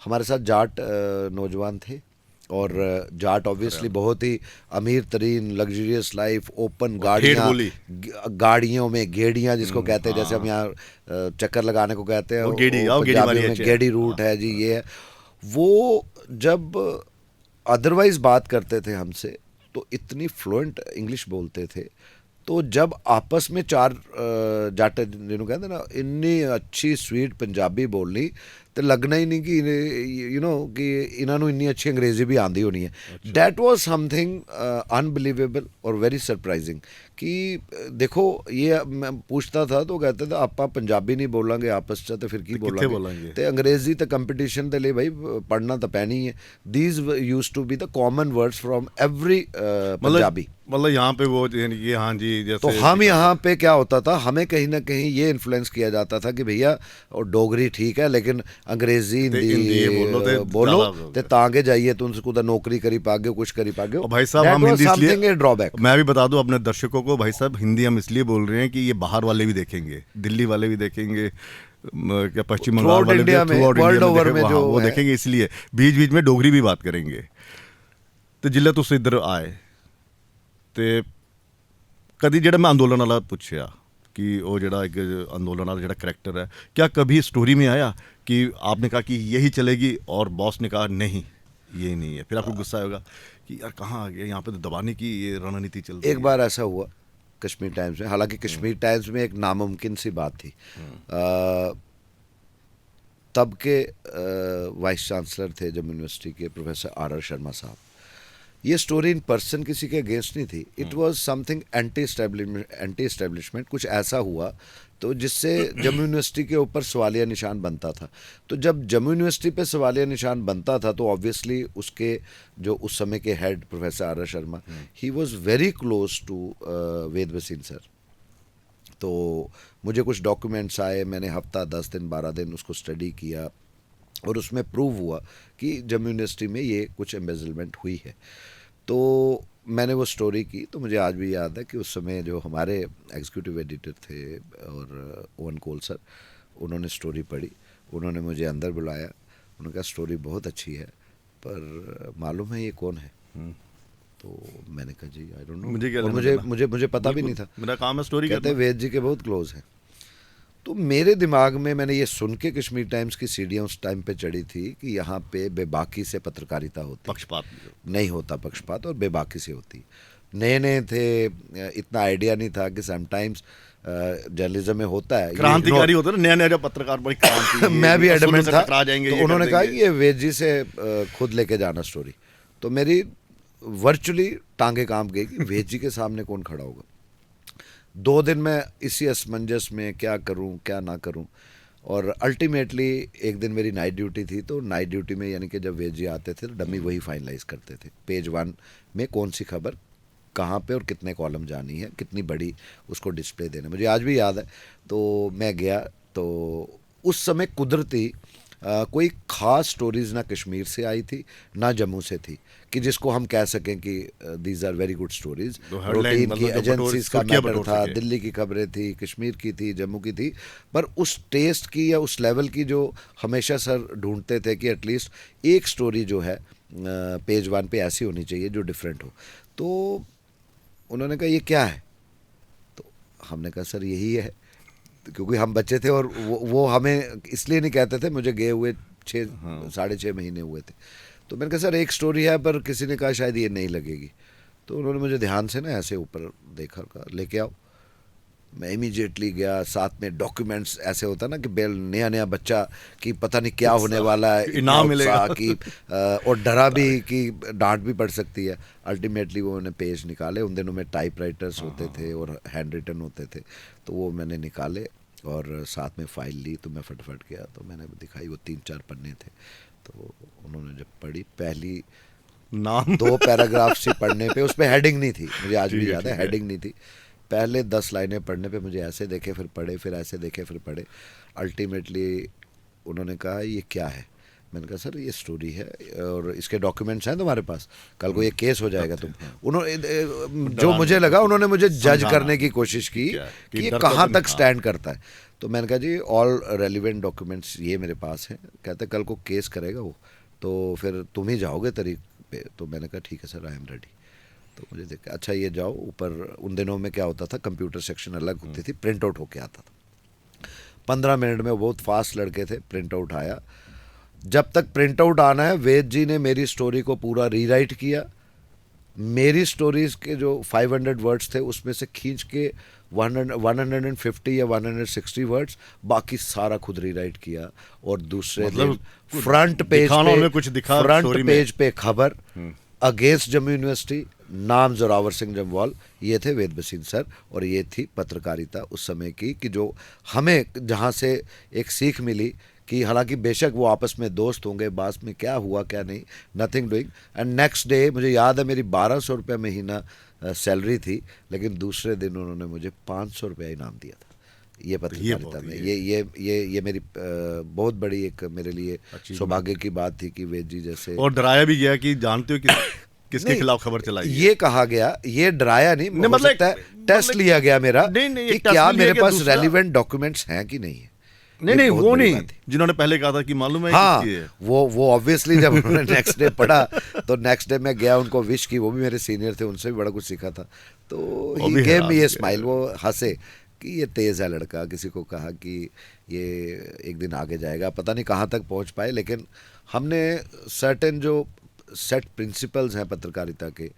हमारे साथ जाट नौजवान थे, और जाट ऑब्वियसली बहुत ही अमीर तरीन लग्जरियस लाइफ, ओपन गाड़ियों में गेड़ियाँ जिसको कहते हैं, जैसे हम यहाँ चक्कर लगाने को कहते हैं, पंजाबी में गेड़ी रूट है जी, ये है। वो जब अदरवाइज बात करते थे हमसे तो इतनी फ्लुएंट इंग्लिश बोलते थे, तो जब आपस में चार जाट जिन्होंने कहते ना इन्नी अच्छी स्वीट पंजाबी बोलनी तो लगना ही नहीं कि कि इन्होंने इन्नी अच्छी अंग्रेजी भी आंदी होनी है। दैट वाज समथिंग अनबिलीवेबल और वेरी सरप्राइजिंग कि देखो ये मैं पूछता था तो कहते थे आप पंजाबी नहीं बोलेंगे आपस च तो फिर की बोलेंगे, तो अंग्रेजी तो कंपटीशन के लिए भाई पढ़ना तो पैनी है। These used to be the common words from every Punjabi. मतलब यहाँ पे वो ये हाँ जी जैसे तो हम यहाँ पे क्या होता था, हमें कहीं ना कहीं ये इन्फ्लुएंस किया जाता था कि भैया और डोगरी ठीक है लेकिन अंग्रेजी हिंदी बोलो तो आगे जाइए तुम कुछ नौकरी करी पागे कुछ करी पागे। भाई साहब हम हिंदी इसलिए ड्रॉबैक मैं भी बता दूं अपने दर्शकों को, भाई साहब हिंदी हम इसलिए बोल रहे हैं कि ये बाहर वाले भी देखेंगे, दिल्ली वाले भी देखेंगे, क्या पश्चिम बंगाल वाले भी वर्ल्ड ओवर में जो वो देखेंगे, इसलिए बीच बीच में डोगरी भी बात करेंगे। तो जिल्ले तुस इधर आए ਤੇ कभी ਜਿਹੜਾ मैं अंदोलन वाला पूछा कि वो जड़ा एक अंदोलन वाला जड़ा करैक्टर है, क्या कभी स्टोरी में आया कि आपने कहा कि यही चलेगी और बॉस ने कहा नहीं ये नहीं है, फिर आपको गुस्सा होगा कि यार कहाँ आ गया, यहाँ पे तो दबाने की ये रणनीति चल रही है। एक बार ऐसा हुआ कश्मीर टाइम्स में, हालांकि कश्मीर टाइम्स में एक नामुमकिन सी बात थी। तब के वाइस चांसलर थे जम्मू यूनिवर्सिटी के प्रोफेसर आर शर्मा साहब। ये स्टोरी इन पर्सन किसी के अगेंस्ट नहीं थी, it was something anti establishment, कुछ ऐसा हुआ तो जिससे जम्मू यूनिवर्सिटी के ऊपर सवालिया निशान बनता था। तो जब जम्मू यूनिवर्सिटी पे सवालिया निशान बनता था तो ऑब्वियसली उसके जो उस समय के head professor R Sharma, he was very close to Ved Bhasin sir. तो मुझे कुछ डॉक्यूमेंट्स आए, मैंने हफ्ता 10 दिन 12 दिन उसको स्टडी किया और उसमें प्रूव हुआ कि जम्मू यूनिवर्सिटी में ये कुछ एम्बेजलमेंट हुई है। तो मैंने वो स्टोरी की, तो मुझे आज भी याद है कि उस समय जो हमारे एग्जीक्यूटिव एडिटर थे और ओवन कोल सर, उन्होंने स्टोरी पढ़ी, उन्होंने मुझे अंदर बुलाया, उन्होंने कहा स्टोरी बहुत अच्छी है पर मालूम है ये कौन है? तो मैंने कहा जी आई डोंट नो, मुझे पता भी नहीं था, मेरा काम है स्टोरी कहते वेद जी के बहुत क्लोज हैं। तो मेरे दिमाग में मैंने ये सुन के कश्मीर टाइम्स की सीढ़ियाँ उस टाइम पे चढ़ी थी कि यहाँ पे बेबाकी से पत्रकारिता होती, पक्षपात नहीं होता, पक्षपात और बेबाकी से होती। नए नए थे, इतना आइडिया नहीं था कि समटाइम्स जर्नलिज्म में होता है क्रांतिकारी होता है ना, नया नया पत्रकार बड़ी क्रांति मैं भी एडमेंट था, तो उन्होंने कहा कि ये वेद जी से खुद लेके जाना स्टोरी। तो मेरी वर्चुअली टांगे काम गई कि वेद जी के सामने कौन खड़ा होगा। 2 दिन मैं इसी असमंजस में क्या करूं क्या ना करूं, और अल्टीमेटली एक दिन मेरी नाइट ड्यूटी थी, तो नाइट ड्यूटी में यानी कि जब वेद जी आते थे तो डमी वही फाइनलाइज करते थे पेज 1 में कौन सी खबर कहाँ पे और कितने कॉलम जानी है, कितनी बड़ी उसको डिस्प्ले देना, मुझे आज भी याद है। तो मैं गया, तो उस समय कुदरती कोई ख़ास स्टोरीज़ ना कश्मीर से आई थी ना जम्मू से थी कि जिसको हम कह सकें कि these are very good stories. Routine की एजेंसीज का मैटर था, दिल्ली की खबरें थी, कश्मीर की थी, जम्मू की थी, पर उस टेस्ट की या उस लेवल की जो हमेशा सर ढूंढते थे कि एटलीस्ट एक स्टोरी जो है पेज 1 पे ऐसी होनी चाहिए जो डिफरेंट हो। तो उन्होंने कहा ये क्या है? तो हमने कहा सर यही है, क्योंकि हम बच्चे थे और वो हमें इसलिए नहीं कहते थे, मुझे गए हुए 6-6.5 महीने हुए थे। तो मैंने कहा सर एक स्टोरी है, पर किसी ने कहा शायद ये नहीं लगेगी। तो उन्होंने मुझे ध्यान से ना ऐसे ऊपर देखा, कहा लेके आओ। मैं इमीडिएटली गया, साथ में डॉक्यूमेंट्स, ऐसे होता ना कि बेल नया बच्चा कि पता नहीं क्या होने वाला है, इनाम मिलेगा कि और डरा भी कि डांट भी पड़ सकती है। अल्टीमेटली वो मैंने पेज निकाले, उन दिनों में टाइपराइटर्स होते थे और हैंड रिटन होते थे, तो वो मैंने निकाले और साथ में फाइल ली। तो मैं फटफट गया, तो मैंने दिखाई, वो 3-4 पन्ने थे। तो उन्होंने जब पढ़ी, पहली नाम 2 पैराग्राफ से पढ़ने पे, उस पर हेडिंग नहीं थी, मुझे आज भी याद है हेडिंग नहीं थी। पहले 10 लाइनें पढ़ने पे मुझे ऐसे देखे फिर पढ़े, फिर ऐसे देखे फिर पढ़े। अल्टीमेटली उन्होंने कहा ये क्या है? मैंने कहा सर ये स्टोरी है और इसके डॉक्यूमेंट्स हैं तुम्हारे पास, कल को ये केस हो जाएगा तुम। उन्होंने जो मुझे लगा, उन्होंने मुझे जज करने की कोशिश की कि ये कहाँ तक स्टैंड करता है। तो मैंने कहा जी ऑल रेलिवेंट डॉक्यूमेंट्स ये मेरे पास हैं। कहते कल को केस करेगा वो, तो फिर तुम ही जाओगे तरीक पे। तो मैंने कहा ठीक है सर, आई एम रेडी। तो मुझे देखा, अच्छा ये जाओ ऊपर। उन दिनों में क्या होता था, कंप्यूटर सेक्शन अलग होती थी, प्रिंट आउट होके आता था। 15 मिनट में, बहुत फास्ट लड़के थे, प्रिंट आउट आया। जब तक प्रिंट आउट आना है, वेद जी ने मेरी स्टोरी को पूरा रीराइट किया। मेरी स्टोरीज के जो 500 वर्ड्स थे उसमें से खींच के 150 या 160 वर्ड्स, बाकी सारा खुद रीराइट किया। और दूसरे मतलब दिन फ्रंट पेज पे, कुछ दिखा फ्रंट पेज पे खबर अगेंस्ट जम्मू यूनिवर्सिटी, नाम जोरावर सिंह जम्वाल, ये थे वेद भसीन सर। और ये थी पत्रकारिता उस समय की, कि जो हमें जहाँ से एक सीख मिली कि हालांकि बेशक वो आपस में दोस्त होंगे, बास में क्या हुआ क्या नहीं, nothing doing. And next day मुझे याद है मेरी 1200 रुपये महीना सैलरी थी, लेकिन दूसरे दिन उन्होंने मुझे 500 रुपया इनाम दिया था। ये पत्रकारिता में ये मेरी बहुत बड़ी एक मेरे लिए सौभाग्य की बात थी कि वेद जी जैसे। और डराया भी गया कि जानते हो किसके खिलाफ खबर चलाई, ये कहा गया, ये डराया नहीं, हो सकता है टेस्ट लिया गया मेरा कि क्या मेरे पास रेलिवेंट डॉक्यूमेंट्स हैं कि नहीं है। नहीं वो नहीं, जिन्होंने पहले कहा था कि मालूम है। हाँ, वो ऑब्वियसली जब उन्होंने नेक्स्ट डे पढ़ा तो नेक्स्ट डे मैं गया, उनको विश की, वो भी मेरे सीनियर थे, उनसे भी बड़ा कुछ सीखा था। तो ही गेव मी ये स्माइल, वो हंसे कि ये तेज़ है लड़का। किसी को कहा कि ये एक दिन आगे जाएगा, पता नहीं कहाँ तक पहुँच पाए, लेकिन हमने सर्टेन जो सेट प्रिंसिपल्स हैं पत्रकारिता के,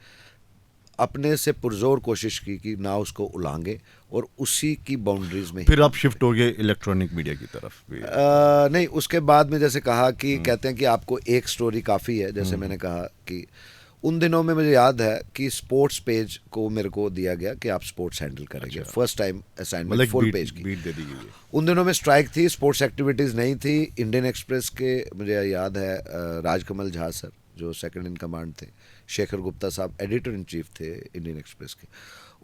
अपने से पुरजोर कोशिश की कि ना उसको उलांगे और उसी की बाउंड्रीज में। फिर आप शिफ्ट हो गए इलेक्ट्रॉनिक मीडिया की तरफ भी? नहीं, उसके बाद में जैसे कहा कि कहते हैं कि आपको एक स्टोरी काफ़ी है। जैसे मैंने कहा कि उन दिनों में मुझे याद है कि स्पोर्ट्स पेज को मेरे को दिया गया कि आप स्पोर्ट्स हैंडल करेंगे। First time assignment full page की बीट दे दी गई। उन दिनों में स्ट्राइक थी, स्पोर्ट्स एक्टिविटीज़ नहीं थी। इंडियन एक्सप्रेस के मुझे याद है राजकमल झा सर जो सेकंड इन कमांड थे, शेखर गुप्ता साहब एडिटर इन चीफ थे इंडियन एक्सप्रेस के,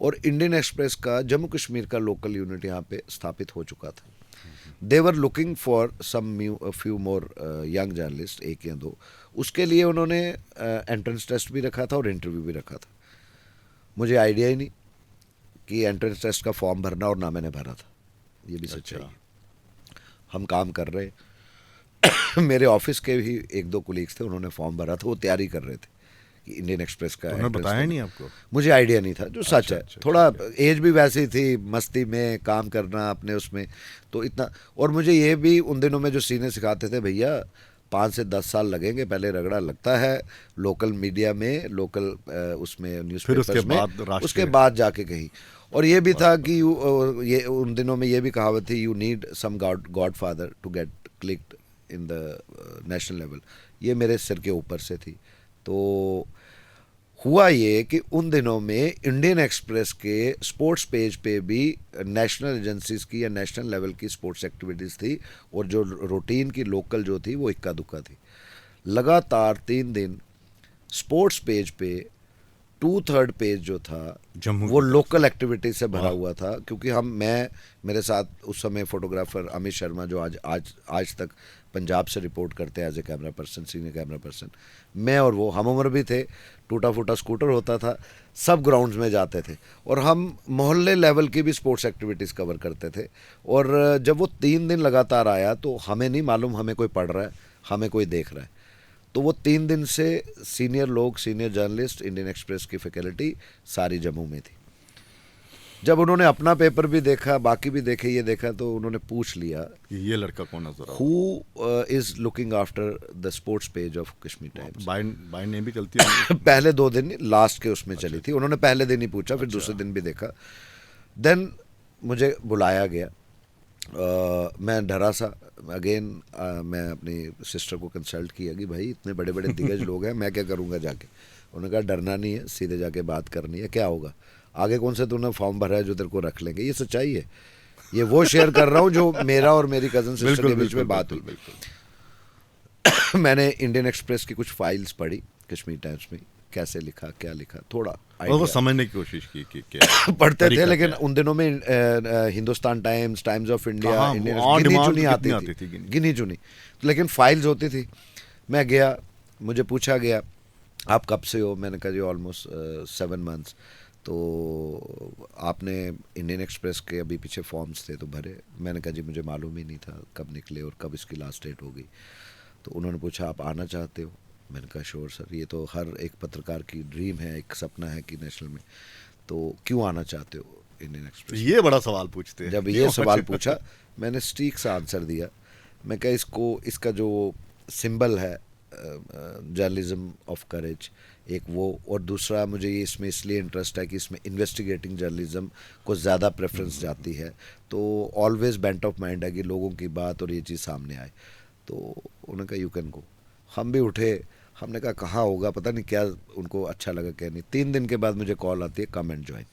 और इंडियन एक्सप्रेस का जम्मू कश्मीर का लोकल यूनिट यहाँ पे स्थापित हो चुका था। They were looking for few more young journalist, एक या दो। उसके लिए उन्होंने एंट्रेंस टेस्ट भी रखा था और इंटरव्यू भी रखा था। मुझे आइडिया ही नहीं कि एंट्रेंस टेस्ट का फॉर्म भरना, और ना मैंने भरा था, ये भी सच्चाई है। हम काम कर रहे मेरे ऑफिस के भी एक दो कुलीग्स थे, उन्होंने फॉर्म भरा था, वो तैयारी कर रहे थे कि इंडियन एक्सप्रेस का। उन्होंने बताया नहीं आपको? मुझे आइडिया नहीं था, जो सच है। थोड़ा एज भी वैसी थी, मस्ती में काम करना अपने उसमें, तो इतना। और मुझे ये भी उन दिनों में जो सीनियर सिखाते थे, भैया 5 से 10 साल लगेंगे, पहले रगड़ा लगता है लोकल मीडिया में, लोकल उसमें न्यूज़पेपर्स में, उसके बाद जाके कहीं। और ये भी था कि ये उन दिनों में ये भी कहावत थी, you need some godfather to get clicked in the national level. ये मेरे सिर के ऊपर से थी। तो हुआ ये कि उन दिनों में इंडियन एक्सप्रेस के स्पोर्ट्स पेज पे भी नेशनल एजेंसीज की या नेशनल लेवल की स्पोर्ट्स एक्टिविटीज़ थी, और जो रूटीन की लोकल जो थी वो इक्का दुक्का थी। लगातार 3 दिन स्पोर्ट्स पेज पे 2/3 पेज जो था वो लोकल एक्टिविटी से भरा हुआ था, क्योंकि मैं मेरे साथ उस समय फोटोग्राफर अमित शर्मा जो आज तक पंजाब से रिपोर्ट करते हैं as a camera person, senior camera person, मैं और वो हम उम्र भी थे। टूटा फूटा स्कूटर होता था, सब ग्राउंड्स में जाते थे, और हम मोहल्ले लेवल की भी स्पोर्ट्स एक्टिविटीज़ कवर करते थे। और जब वो 3 दिन लगातार आया तो हमें नहीं मालूम हमें कोई पढ़ रहा है, हमें कोई देख रहा है। तो वो 3 दिन से सीनियर लोग, सीनियर जर्नलिस्ट, इंडियन एक्सप्रेस की फैकल्टी सारी जम्मू में थी। जब उन्होंने अपना पेपर भी देखा, बाकी भी देखे, ये देखा, तो उन्होंने पूछ लिया ये लड़का कौन नजर who is looking after the sports page of Kashmir times. By name भी चलती है? पहले 2 दिन लास्ट के उसमें चली थी। उन्होंने पहले दिन ही पूछा, फिर दूसरे दिन भी देखा। देन मुझे बुलाया गया। मैं डरा सा, अगेन मैं अपनी सिस्टर को कंसल्ट किया कि भाई इतने बड़े बड़े दिग्गज लोग हैं, मैं क्या करूँगा जाके। उन्होंने कहा डरना नहीं है, सीधे जाके बात करनी है, क्या होगा आगे, कौन से तूने फॉर्म भरा है जो तेरे को रख लेंगे। ये सच्चाई है, ये वो शेयर कर रहा हूँ जो मेरा और मेरी कज़न सिस्टर के बीच में बात हुई। मैंने इंडियन एक्सप्रेस की कुछ फाइल्स पढ़ी कश्मीर टाइम्स में, कैसे लिखा, क्या लिखा, थोड़ा वो समझने की कोशिश की कि क्या पढ़ते थे। लेकिन उन दिनों में Hindustan Times, Times of India, गिनी चुनी आती थी, गिनी चुनी, लेकिन फाइल्स होती थी। मैं गया, मुझे पूछा गया आप कब से हो, मैंने कहा जी ऑलमोस्ट 7 months। तो आपने इंडियन एक्सप्रेस के अभी पीछे फॉर्म्स थे तो भरे। मैंने कहा जी मुझे मालूम ही नहीं था कब निकले और कब इसकी लास्ट डेट होगी। तो उन्होंने पूछा आप आना चाहते हो? मैंने कहा श्योर सर, ये तो हर एक पत्रकार की ड्रीम है, एक सपना है कि नेशनल में, तो क्यों आना चाहते हो इंडियन एक्सप्रेस? ये बड़ा सवाल पूछते हैं। जब ये सवाल पूछा मैंने स्टीक सा आंसर दिया। मैं कहा इसका जो सिंबल है जर्नलिज्म ऑफ करेज, एक वो, और दूसरा मुझे ये इसमें इसलिए इंटरेस्ट है कि इसमें इन्वेस्टिगेटिंग जर्नलिज्म को ज़्यादा प्रेफरेंस जाती है, तो ऑलवेज बेंट ऑफ माइंड है कि लोगों की बात और ये चीज़ सामने आए। तो उन्होंने कहा यू कैन गो। हम भी उठे, हमने कहा कहाँ होगा, पता नहीं क्या उनको अच्छा लगा क्या नहीं। 3 दिन के बाद मुझे कॉल आती है, come and join,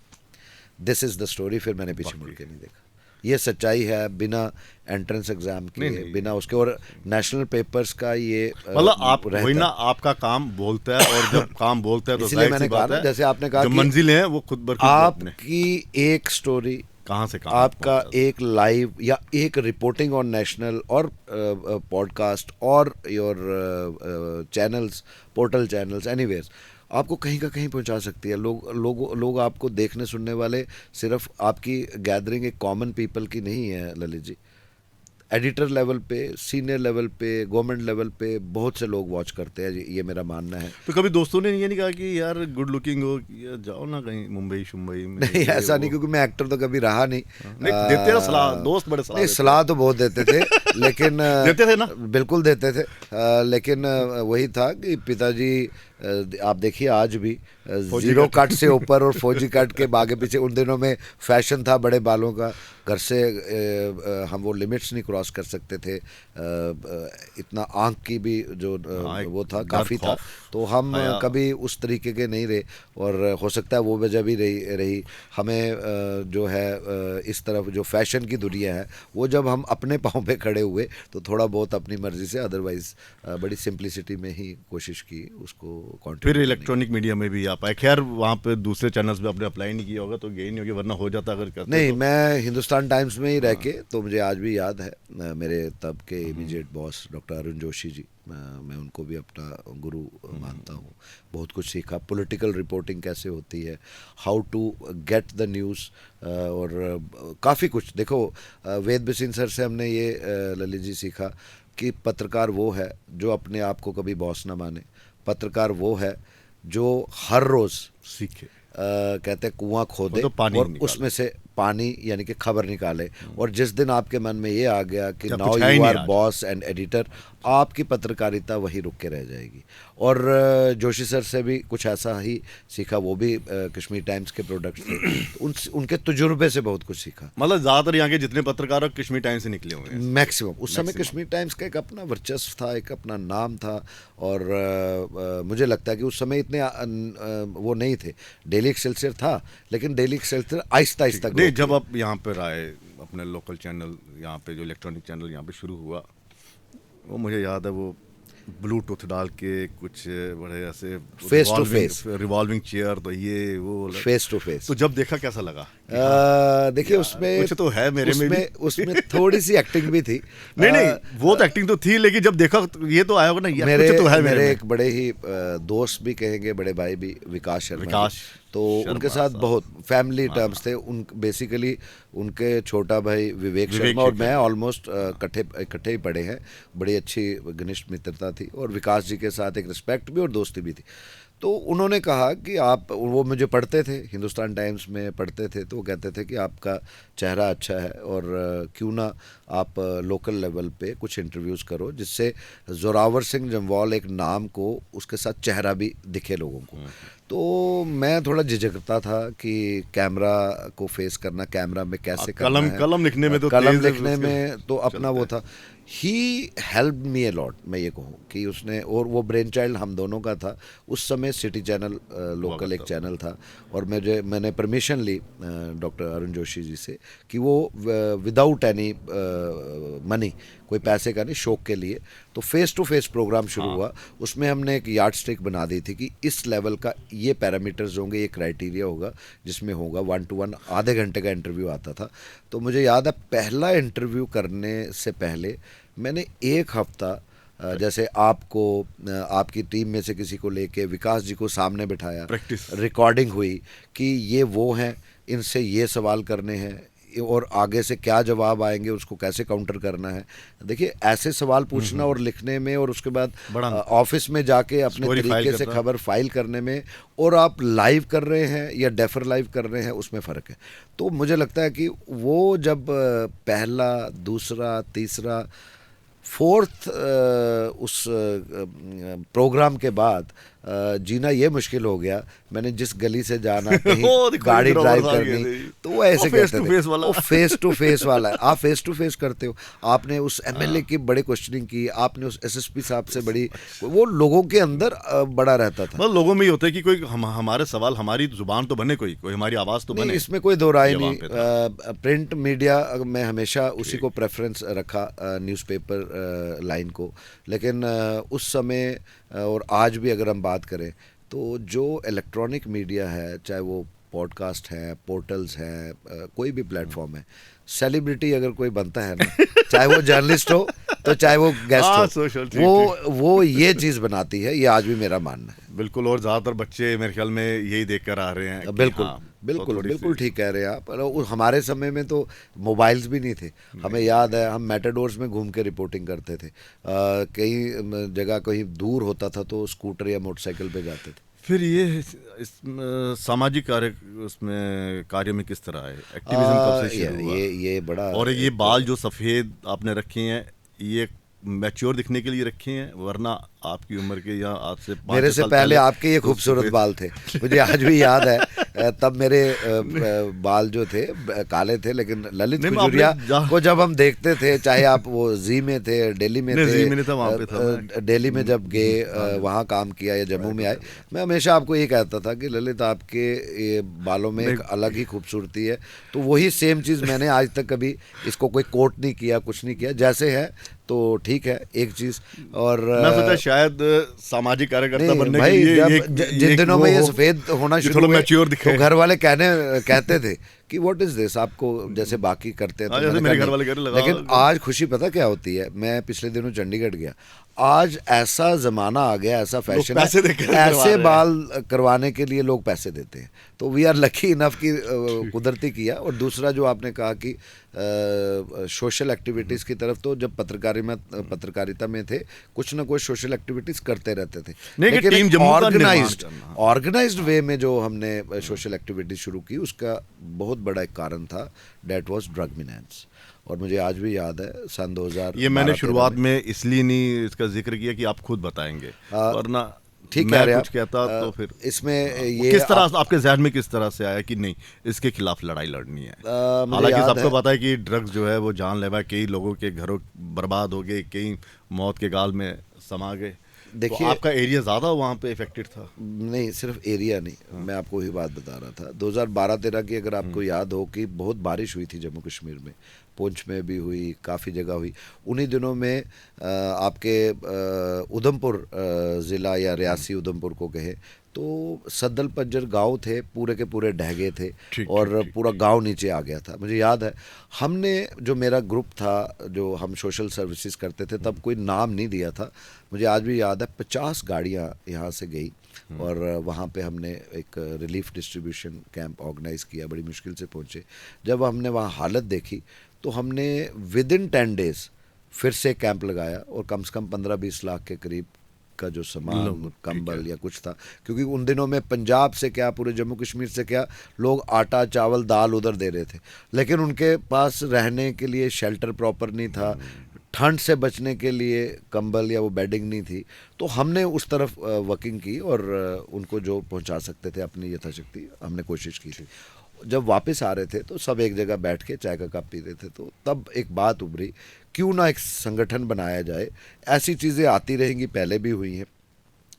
this is the story. फिर मैंने पीछे मुड़ के नहीं देखा। ये सच्चाई है, बिना एंट्रेंस एग्जाम के, बिना उसके, और नेशनल पेपर्स का ये मतलब आप वही ना, आपका काम बोलता है, और जब काम बोलता है तो इसलिए मैंने कहा ना, जैसे आपने कहा जो कि मंजिलें हैं वो खुद बर खुद आपकी एक स्टोरी कहाँ से आपका एक लाइव या एक रिपोर्टिंग ऑन नेशनल और पॉडकास्ट और your channels, portal channels, anywhere, आपको कहीं का कहीं पहुंचा सकती है। लोग आपको देखने सुनने वाले सिर्फ आपकी गैदरिंग एक कॉमन पीपल की नहीं है ललित जी। एडिटर लेवल पे, सीनियर लेवल पे, गवर्नमेंट लेवल पे बहुत से लोग वॉच करते हैं, ये मेरा मानना है। तो कभी दोस्तों ने ये नहीं कहा कि यार गुड लुकिंग हो, यार जाओ ना कहीं मुंबई शुम्बई में? नहीं, ऐसा नहीं, क्योंकि मैं एक्टर तो कभी रहा नहीं। देते ना सलाह, दोस्त बड़े सलाह, नहीं सलाह तो बहुत देते थे लेकिन देते थे ना, बिल्कुल देते थे, लेकिन वही था कि पिताजी, आप देखिए आज भी जीरो कट से ऊपर और फौजी कट के आगे पीछे, उन दिनों में फैशन था बड़े बालों का, घर से हम वो लिमिट्स नहीं क्रॉस कर सकते थे, इतना आंख की भी जो वो था काफ़ी था, तो हम कभी उस तरीके के नहीं रहे, और हो सकता है वो वजह भी रही हमें जो है इस तरफ जो फैशन की दुनिया है, वो जब हम अपने पाँव पे खड़े हुए तो थोड़ा बहुत अपनी मर्जी से, अदरवाइज बड़ी सिंप्लिसिटी में ही कोशिश की उसको। फिर इलेक्ट्रॉनिक मीडिया में भी आप आए, खैर वहाँ पे दूसरे चैनल्स पे आपने अप्लाई नहीं किया होगा तो गए नहीं होगी, वरना हो जाता अगर करते। नहीं, मैं हिंदुस्तान टाइम्स में ही रह के, तो मुझे आज भी याद है मेरे तब के immediate boss doctor Arun Joshi ji, मैं उनको भी अपना गुरु मानता हूँ। बहुत कुछ सीखा, पॉलिटिकल रिपोर्टिंग कैसे होती है, how to get the news, और काफ़ी कुछ। देखो वेद बिसिन सर से हमने ये ललित जी सीखा कि पत्रकार वो है जो अपने आप को कभी बॉस ना माने, पत्रकार वो है जो हर रोज़ सीखे, कहते हैं कुआं खोदे तो और उसमें से पानी यानी कि खबर निकाले, और जिस दिन आपके मन में ये आ गया कि now you are boss and editor, आपकी पत्रकारिता वही रुक के रह जाएगी। और जोशी सर से भी कुछ ऐसा ही सीखा, वो भी कश्मीर टाइम्स के प्रोडक्ट्स थे, उनके तजुर्बे से बहुत कुछ सीखा। मतलब ज़्यादातर यहाँ के जितने पत्रकार कश्मीर टाइम्स से निकले हुए हैं, मैक्सिमम। उस समय कश्मीर टाइम्स का एक अपना वर्चस्व था, एक अपना नाम था, और मुझे लगता है कि उस समय इतने वो नहीं थे। डेली एक्सेल्सियर था, लेकिन डेली एक्सेल्सियर आहिस्ता आहिस्ता, जब आप यहाँ पर आए, अपने लोकल चैनल यहाँ पे जो इलेक्ट्रॉनिक चैनल यहाँ पे शुरू हुआ, वो मुझे याद है, वो ब्लूटूथ डाल के कुछ बड़े ऐसे face to face revolving chair, तो ये वो फेस टू फेस, तो जब देखा कैसा लगा? देखिए उसमें कुछ तो है मेरे में उसमें थोड़ी सी एक्टिंग भी थी। नहीं, वो तो एक्टिंग तो थी, लेकिन जब देखा तो ये तो आया होगा ना, मेरे कुछ तो है मेरे एक बड़े ही दोस्त भी कहेंगे, बड़े भाई भी, विकास शर्मा, तो उनके साथ बहुत फैमिली टर्म्स थे। उन बेसिकली उनके छोटा भाई विवेक शर्मा और मैं ऑलमोस्ट इकट्ठे ही पढ़े हैं, बड़ी अच्छी घनिष्ठ मित्रता थी, और विकास जी के साथ एक रिस्पेक्ट भी और दोस्ती भी थी। तो उन्होंने कहा कि आप, वो मुझे पढ़ते थे, हिंदुस्तान टाइम्स में पढ़ते थे, तो वो कहते थे कि आपका चेहरा अच्छा है, और क्यों ना आप लोकल लेवल पे कुछ इंटरव्यूज़ करो, जिससे जोरावर सिंह जम्वाल एक नाम को, उसके साथ चेहरा भी दिखे लोगों को। तो मैं थोड़ा झिझकता था कि कैमरा को फेस करना, कैमरा में कैसे करना है, कलम लिखने में, तो कलम लिखने में तो अपना वो था। ही हेल्प मी ए लॉट, मैं ये कहूँ कि उसने, और वो ब्रेन चाइल्ड हम दोनों का था। उस समय सिटी चैनल लोकल एक चैनल था, और मैंने परमिशन ली डॉक्टर अरुण जोशी जी से कि वो विदाउट एनी मनी, कोई पैसे का नहीं, शौक के लिए, तो फेस टू फेस प्रोग्राम शुरू हुआ। उसमें हमने एक यार्ड स्टिक बना दी थी कि इस लेवल का ये पैरामीटर्स होंगे, ये क्राइटेरिया होगा, जिसमें होगा 1 to 1 आधे घंटे का इंटरव्यू आता था। तो मुझे याद है पहला इंटरव्यू करने से पहले मैंने 1 हफ्ता, जैसे आपको, आपकी टीम में से किसी को लेके विकास जी को सामने बिठाया, प्रैक्टिस रिकॉर्डिंग हुई कि ये वो हैं, इनसे ये सवाल करने हैं, और आगे से क्या जवाब आएंगे, उसको कैसे काउंटर करना है। देखिए ऐसे सवाल पूछना और लिखने में, और उसके बाद ऑफिस में जाके अपने तरीके से खबर फाइल करने में, और आप लाइव कर रहे हैं या डेफर लाइव कर रहे हैं, उसमें फ़र्क है। तो मुझे लगता है कि वो जब पहला, दूसरा, तीसरा, फोर्थ उस प्रोग्राम के बाद जीना ये मुश्किल हो गया। मैंने जिस गली से जाना कहीं गाड़ी ड्राइव करनी तो वो ऐसे कहते थे वो फेस टू फेस वाला है। आप फेस टू फेस करते हो, आपने उस एमएलए की बड़ी क्वेश्चनिंग की, आपने उस एसएसपी साहब से बड़ी, वो लोगों के अंदर बड़ा रहता था। मतलब लोगों में ही होता है कि कोई हमारे सवाल, हमारी जुबान तो बने, कोई हमारी आवाज़ तो बने, इसमें कोई दो राय नहीं। प्रिंट मीडिया में हमेशा उसी को प्रेफरेंस रखा, न्यूज़पेपर लाइन को। लेकिन उस समय और आज भी अगर हम बात करें तो जो इलेक्ट्रॉनिक मीडिया है, चाहे वो पॉडकास्ट है, पोर्टल्स हैं, कोई भी प्लेटफॉर्म है, सेलिब्रिटी अगर कोई बनता है ना, चाहे वो जर्नलिस्ट हो तो चाहे वो गेस्ट हो, वो ये चीज़ बनाती है। ये आज भी मेरा मानना है। बिल्कुल। और ज़्यादातर बच्चे मेरे ख्याल में यही देख कर आ रहे हैं। बिल्कुल बिल्कुल बिल्कुल ठीक कह रहे हैं आप। हमारे समय में तो मोबाइल्स भी नहीं थे। हमें याद है हम मेटाडोर्स में घूम के रिपोर्टिंग करते थे। कई जगह कहीं दूर होता था तो स्कूटर या मोटरसाइकिल पे जाते थे। फिर ये इस सामाजिक कार्य में किस तरह है एक्टिविज्म, कब से शुरू हुआ? ये बड़ा। और ये बाल जो सफ़ेद आपने रखे हैं, ये मैच्योर दिखने के लिए रखे हैं, वरना आपकी उम्र के या आज से मेरे से पहले आपके ये खूबसूरत बाल थे। मुझे आज भी याद है तब मेरे बाल जो थे काले थे, लेकिन ललित खजूरिया को जब हम देखते थे, चाहे आप वो जी में थे, दिल्ली में थे, दिल्ली में जब गए वहाँ काम किया या जम्मू में आए, मैं हमेशा आपको ये कहता था कि ललित आपके ये बालों में एक अलग ही खूबसूरती है। तो वही सेम चीज़ मैंने आज तक कभी इसको कोई कोट नहीं किया, कुछ नहीं किया, जैसे है तो ठीक है एक चीज़। और मैं सोचा शायद सामाजिक कार्यकर्ता बनने के लिए जिन दिनों में ये सफ़ेद होना शुरू हुआ तो घर वाले कहते थे कि व्हाट इज दिस, आपको जैसे बाकी करते हैं। तो मेरे घर वाले लेकिन आज खुशी पता क्या होती है, मैं पिछले दिनों चंडीगढ़ गया, आज ऐसा ज़माना आ गया, ऐसा फैशन है, ऐसे बाल करवाने के लिए लोग पैसे देते हैं। तो वी आर लकी इनफ की कुदरती किया। और दूसरा जो आपने कहा कि सोशल एक्टिविटीज़ की तरफ, तो जब पत्रकारिता में थे कुछ ना कुछ सोशल एक्टिविटीज़ करते रहते थे, लेकिन ऑर्गेनाइज्ड वे में जो हमने सोशल एक्टिविटीज़ शुरू की उसका बहुत बड़ा एक कारण था, डेट वाज ड्रग मीनेंस। और मुझे आज भी याद है सन 2000, ये मैंने शुरुआत में इसलिए नहीं इसका जिक्र किया कि आप खुद बताएंगे, वरना ठीक है कुछ कहता तो फिर इसमें ये किस तरह आपके जहन में किस तरह से आया कि नहीं इसके खिलाफ लड़ाई लड़नी है? हालांकि सबको पता है कि ड्रग्स जो है वो जानलेवा, कई लोगों के घरों बर्बाद हो गए, कई मौत के गाल में समा गए। देखिए तो आपका एरिया ज़्यादा वहाँ पे इफेक्टेड था? नहीं, सिर्फ एरिया नहीं, मैं आपको वही बात बता रहा था। 2012-13 की अगर आपको याद हो कि बहुत बारिश हुई थी जम्मू कश्मीर में, पुंछ में भी हुई, काफ़ी जगह हुई। उन्हीं दिनों में आपके उधमपुर ज़िला या रियासी उधमपुर को कहे तो सद्दल पज्जर गांव थे, पूरे के पूरे ढह गए थे और पूरा गांव नीचे आ गया था। मुझे याद है हमने जो मेरा ग्रुप था, जो हम सोशल सर्विसेज करते थे, तब कोई नाम नहीं दिया था। मुझे आज भी याद है 50 गाड़ियां यहाँ से गई और वहाँ पे हमने एक रिलीफ डिस्ट्रीब्यूशन कैंप ऑर्गेनाइज़ किया, बड़ी मुश्किल से पहुँचे। जब हमने वहाँ हालत देखी तो हमने विद इन 10 डेज़ फिर से कैंप लगाया और कम से कम 15-20 लाख के करीब का जो सामान, कंबल या कुछ था, क्योंकि उन दिनों में पंजाब से क्या पूरे जम्मू कश्मीर से क्या लोग आटा चावल दाल उधर दे रहे थे, लेकिन उनके पास रहने के लिए शेल्टर प्रॉपर नहीं था, ठंड से बचने के लिए कंबल या वो बेडिंग नहीं थी। तो हमने उस तरफ वर्किंग की और उनको जो पहुंचा सकते थे अपनी यथाशक्ति हमने कोशिश की थी। जब वापस आ रहे थे तो सब एक जगह बैठ के चाय का कप पी रहे थे, तो तब एक बात उभरी, क्यों ना एक संगठन बनाया जाए। ऐसी चीज़ें आती रहेंगी, पहले भी हुई हैं,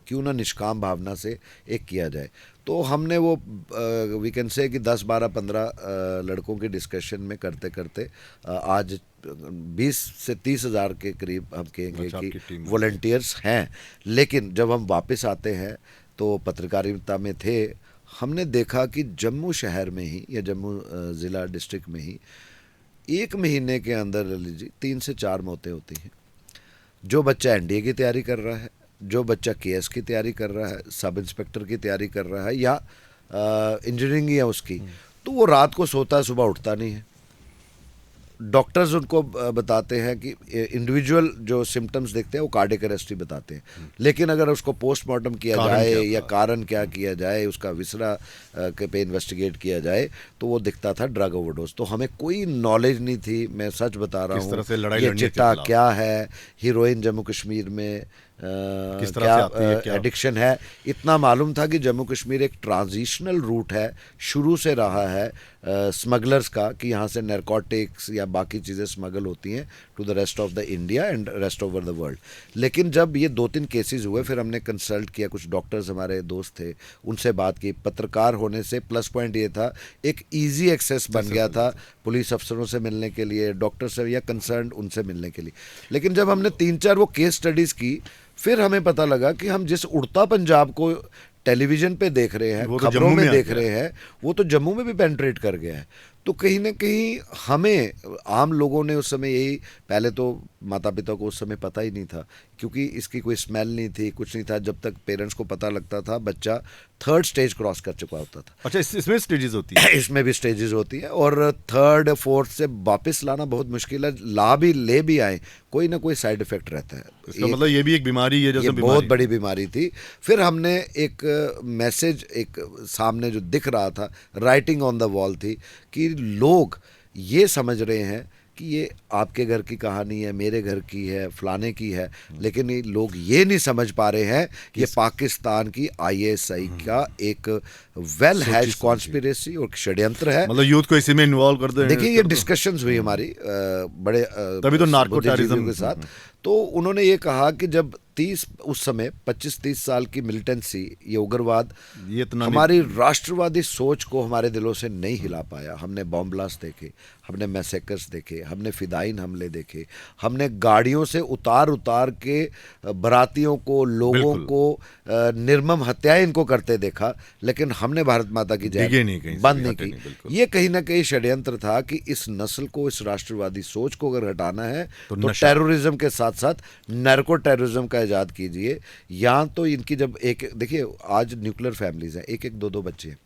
क्यों ना निष्काम भावना से एक किया जाए। तो हमने वो वी कैन से कि 10, 12, 15 लड़कों के डिस्कशन में करते करते आज 20 से 30 हज़ार के करीब हम कहेंगे कि वॉलंटियर्स हैं। लेकिन जब हम वापस आते हैं तो पत्रकारिता में थे, हमने देखा कि जम्मू शहर में ही या जम्मू ज़िला डिस्ट्रिक्ट में ही 1 महीने के अंदर ललित जी 3 से 4 मौतें होती हैं। जो बच्चा एनडीए की तैयारी कर रहा है, जो बच्चा केएस की तैयारी कर रहा है, सब इंस्पेक्टर की तैयारी कर रहा है या इंजीनियरिंग है उसकी, तो वो रात को सोता है, सुबह उठता नहीं है। डॉक्टर्स उनको बताते हैं कि इंडिविजुअल जो सिम्टम्स देखते हैं वो कार्डियक अरेस्ट ही बताते हैं, लेकिन अगर उसको पोस्टमार्टम किया जाए या कारण क्या किया जाए, उसका विसरा के पे इन्वेस्टिगेट किया जाए, तो वो दिखता था ड्रग ओवरडोज। तो हमें कोई नॉलेज नहीं थी, मैं सच बता रहा हूँ, ये चिट्टा क्या है, हीरोइन जम्मू कश्मीर में किस तरह से आती है, क्या एडिक्शन है, इतना मालूम था कि जम्मू कश्मीर एक ट्रांजिशनल रूट है, शुरू से रहा है स्मगलर्स का, कि यहाँ से नैरकोटिक्स या बाकी चीज़ें स्मगल होती हैं to the rest of the India and rest over the world. लेकिन जब ये 2-3 केसेस हुए, फिर हमने कंसल्ट किया, कुछ डॉक्टर्स हमारे दोस्त थे, उनसे बात की। पत्रकार होने से प्लस पॉइंट ये था, एक ईजी एक्सेस बन गया था पुलिस अफसरों से मिलने के लिए, डॉक्टर से या कंसर्न उनसे मिलने के लिए। लेकिन जब हमने 3-4 वो केस स्टडीज़ की, फिर हमें पता लगा कि हम जिस उड़ता पंजाब को टेलीविजन पे देख रहे हैं, खबरों में देख रहे हैं, वो तो जम्मू में भी पेनिट्रेट कर गया है। तो कहीं ना कहीं हमें, आम लोगों ने उस समय यही, पहले तो माता पिता को उस समय पता ही नहीं था, क्योंकि इसकी कोई स्मेल नहीं थी, कुछ नहीं था। जब तक पेरेंट्स को पता लगता था, बच्चा 3rd स्टेज क्रॉस कर चुका होता था। अच्छा, इसमें स्टेजेस होती है? इसमें भी स्टेजेस होती है, और 3rd 4th से वापस लाना बहुत मुश्किल है। ले भी आए, कोई ना कोई साइड इफेक्ट रहता है। इसका मतलब ये भी एक बीमारी है, ये बहुत बड़ी बीमारी थी। फिर हमने एक मैसेज, एक सामने जो दिख रहा था, राइटिंग ऑन द वॉल थी, कि लोग ये समझ रहे हैं कि ये आपके घर की कहानी है, मेरे घर की है, फलाने की है, लेकिन ये लोग ये नहीं समझ पा रहे हैं कि ये पाकिस्तान की ISI का एक वेल हैज कॉन्स्पिरेसी और षड्यंत्र है। मतलब यूथ को इसी में इन्वॉल्व कर दे। देखिए, ये डिस्कशंस हुई हमारी बड़े तभी तो नार्को टेररिज्म के साथ। तो उन्होंने ये कहा कि जब 25-30 साल की मिलिटेंसी, ये उग्रवाद, ये हमारी राष्ट्रवादी सोच को हमारे दिलों से नहीं हिला पाया। हमने बॉम्ब ब्लास्ट देखे, हमने मैसेकर्स देखे, हमने फिदाइन हमले देखे, हमने गाड़ियों से उतार के बरातियों को, लोगों को निर्मम हत्याएं इनको करते देखा, लेकिन हमने भारत माता की जय बंद नहीं की। ये कहीं ना कहीं षड्यंत्र था कि इस नस्ल को, इस राष्ट्रवादी सोच को अगर हटाना है तो टेररिज्म के साथ साथ नैर्को टेररिज्म का इजाद कीजिए। यहाँ तो इनकी, जब एक देखिए, आज न्यूक्लियर फैमिलीज हैं, 1-1 2-2 बच्चे हैं।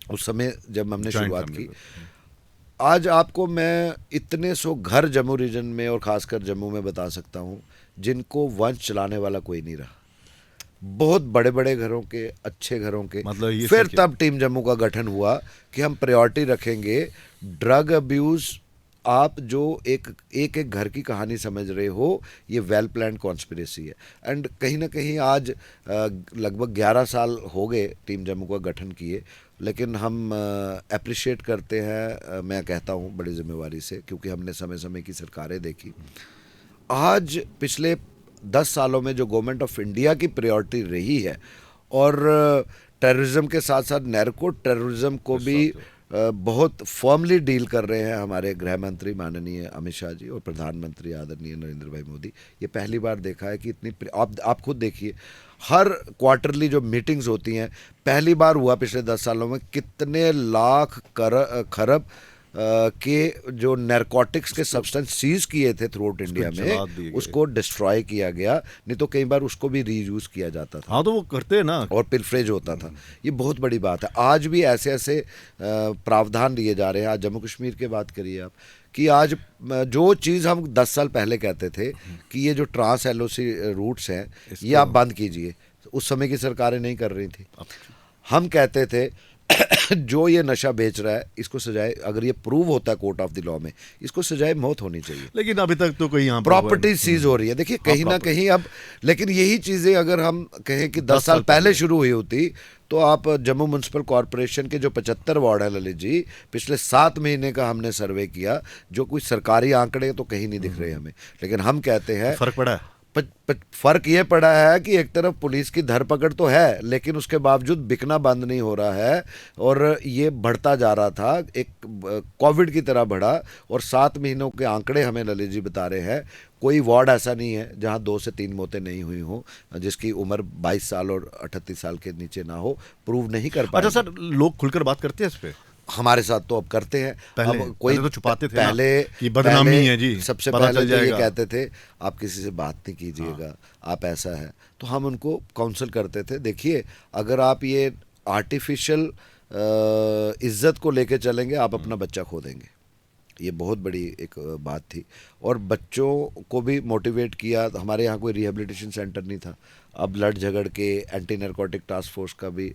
उस समय जब हमने शुरुआत की, आज आपको मैं इतने सौ घर जम्मू रीजन में और खासकर जम्मू में बता सकता हूँ जिनको वंश चलाने वाला कोई नहीं रहा। बहुत बड़े बड़े घरों के, अच्छे घरों के। मतलब फिर तब टीम जम्मू का गठन हुआ कि हम प्रायोरिटी रखेंगे ड्रग अब्यूज। आप जो एक घर की कहानी समझ रहे हो, ये वेल प्लान कॉन्स्पिरेसी है। एंड कहीं ना कहीं आज लगभग 11 साल हो गए टीम जम्मू का गठन किए, लेकिन हम अप्रिशिएट करते हैं, मैं कहता हूँ बड़ी जिम्मेवारी से, क्योंकि हमने समय समय की सरकारें देखी। आज पिछले 10 सालों में जो गवर्नमेंट ऑफ इंडिया की प्रायोरिटी रही है, और टेररिज्म के साथ साथ नैर्को टेररिज्म को भी बहुत फर्मली डील कर रहे हैं हमारे गृह मंत्री माननीय अमित शाह जी और प्रधानमंत्री आदरणीय नरेंद्र भाई मोदी। ये पहली बार देखा है कि इतनी, आप खुद देखिए, हर क्वार्टरली जो मीटिंग्स होती हैं, पहली बार हुआ पिछले 10 सालों में, कितने लाख खरब के जो नैरकोटिक्स के सब्सटेंस सीज किए थे थ्रू आउट इंडिया में, उसको डिस्ट्रॉय किया गया। नहीं तो कई बार उसको भी रीयूज किया जाता था। हाँ, तो वो करते हैं ना, और पिलफ्रेज होता था। ये बहुत बड़ी बात है। आज भी ऐसे ऐसे प्रावधान लिए जा रहे हैं। आज जम्मू कश्मीर की बात करिए आप, कि आज जो चीज़ हम 10 साल पहले कहते थे कि ये जो ट्रांस LOC रूट्स हैं, ये आप बंद कीजिए, उस समय की सरकारें नहीं कर रही थी। हम कहते थे जो ये नशा बेच रहा है, इसको सजाए, अगर ये प्रूव होता है कोर्ट ऑफ द लॉ में, इसको सजाए मौत होनी चाहिए। लेकिन अभी तक तो कोई यहाँ प्रॉपर्टी सीज हो रही है। देखिए, कहीं ना कहीं अब, लेकिन यही चीज़ें अगर हम कहें कि 10 साल पहले शुरू हुई होती, तो आप जम्मू म्यूनसिपल कॉरपोरेशन के जो 75 वार्ड है ललित जी, पिछले 7 महीने का हमने सर्वे किया, जो कुछ सरकारी आंकड़े तो कहीं नहीं दिख रहे हमें, लेकिन हम कहते हैं फर्क पड़ा है। फर्क ये पड़ा है कि एक तरफ पुलिस की धरपकड़ तो है, लेकिन उसके बावजूद बिकना बंद नहीं हो रहा है, और ये बढ़ता जा रहा था, एक कोविड की तरह बढ़ा। और 7 महीनों के आंकड़े हमें ललित जी बता रहे हैं, कोई वार्ड ऐसा नहीं है जहां 2 से 3 मौतें नहीं हुई हो, जिसकी उम्र 22 साल और 38 साल के नीचे ना हो, प्रूव नहीं कर पाए। अच्छा सर, लोग खुलकर बात करते हैं इस पे? हमारे साथ तो अब करते हैं। अब कोई तो छुपाते थे पहले कि बदनामी है जी, सबसे पहले तो ये कहते थे आप किसी से बात नहीं कीजिएगा, आप ऐसा है, तो हम उनको काउंसल करते थे। देखिए, अगर आप ये आर्टिफिशियल इज्जत को लेके चलेंगे, आप अपना बच्चा खो देंगे। ये बहुत बड़ी एक बात थी। और बच्चों को भी मोटिवेट किया। हमारे यहाँ कोई रिहेबिलिटेशन सेंटर नहीं था, अब लड़ झगड़ के एंटी नारकोटिक टास्क फोर्स का भी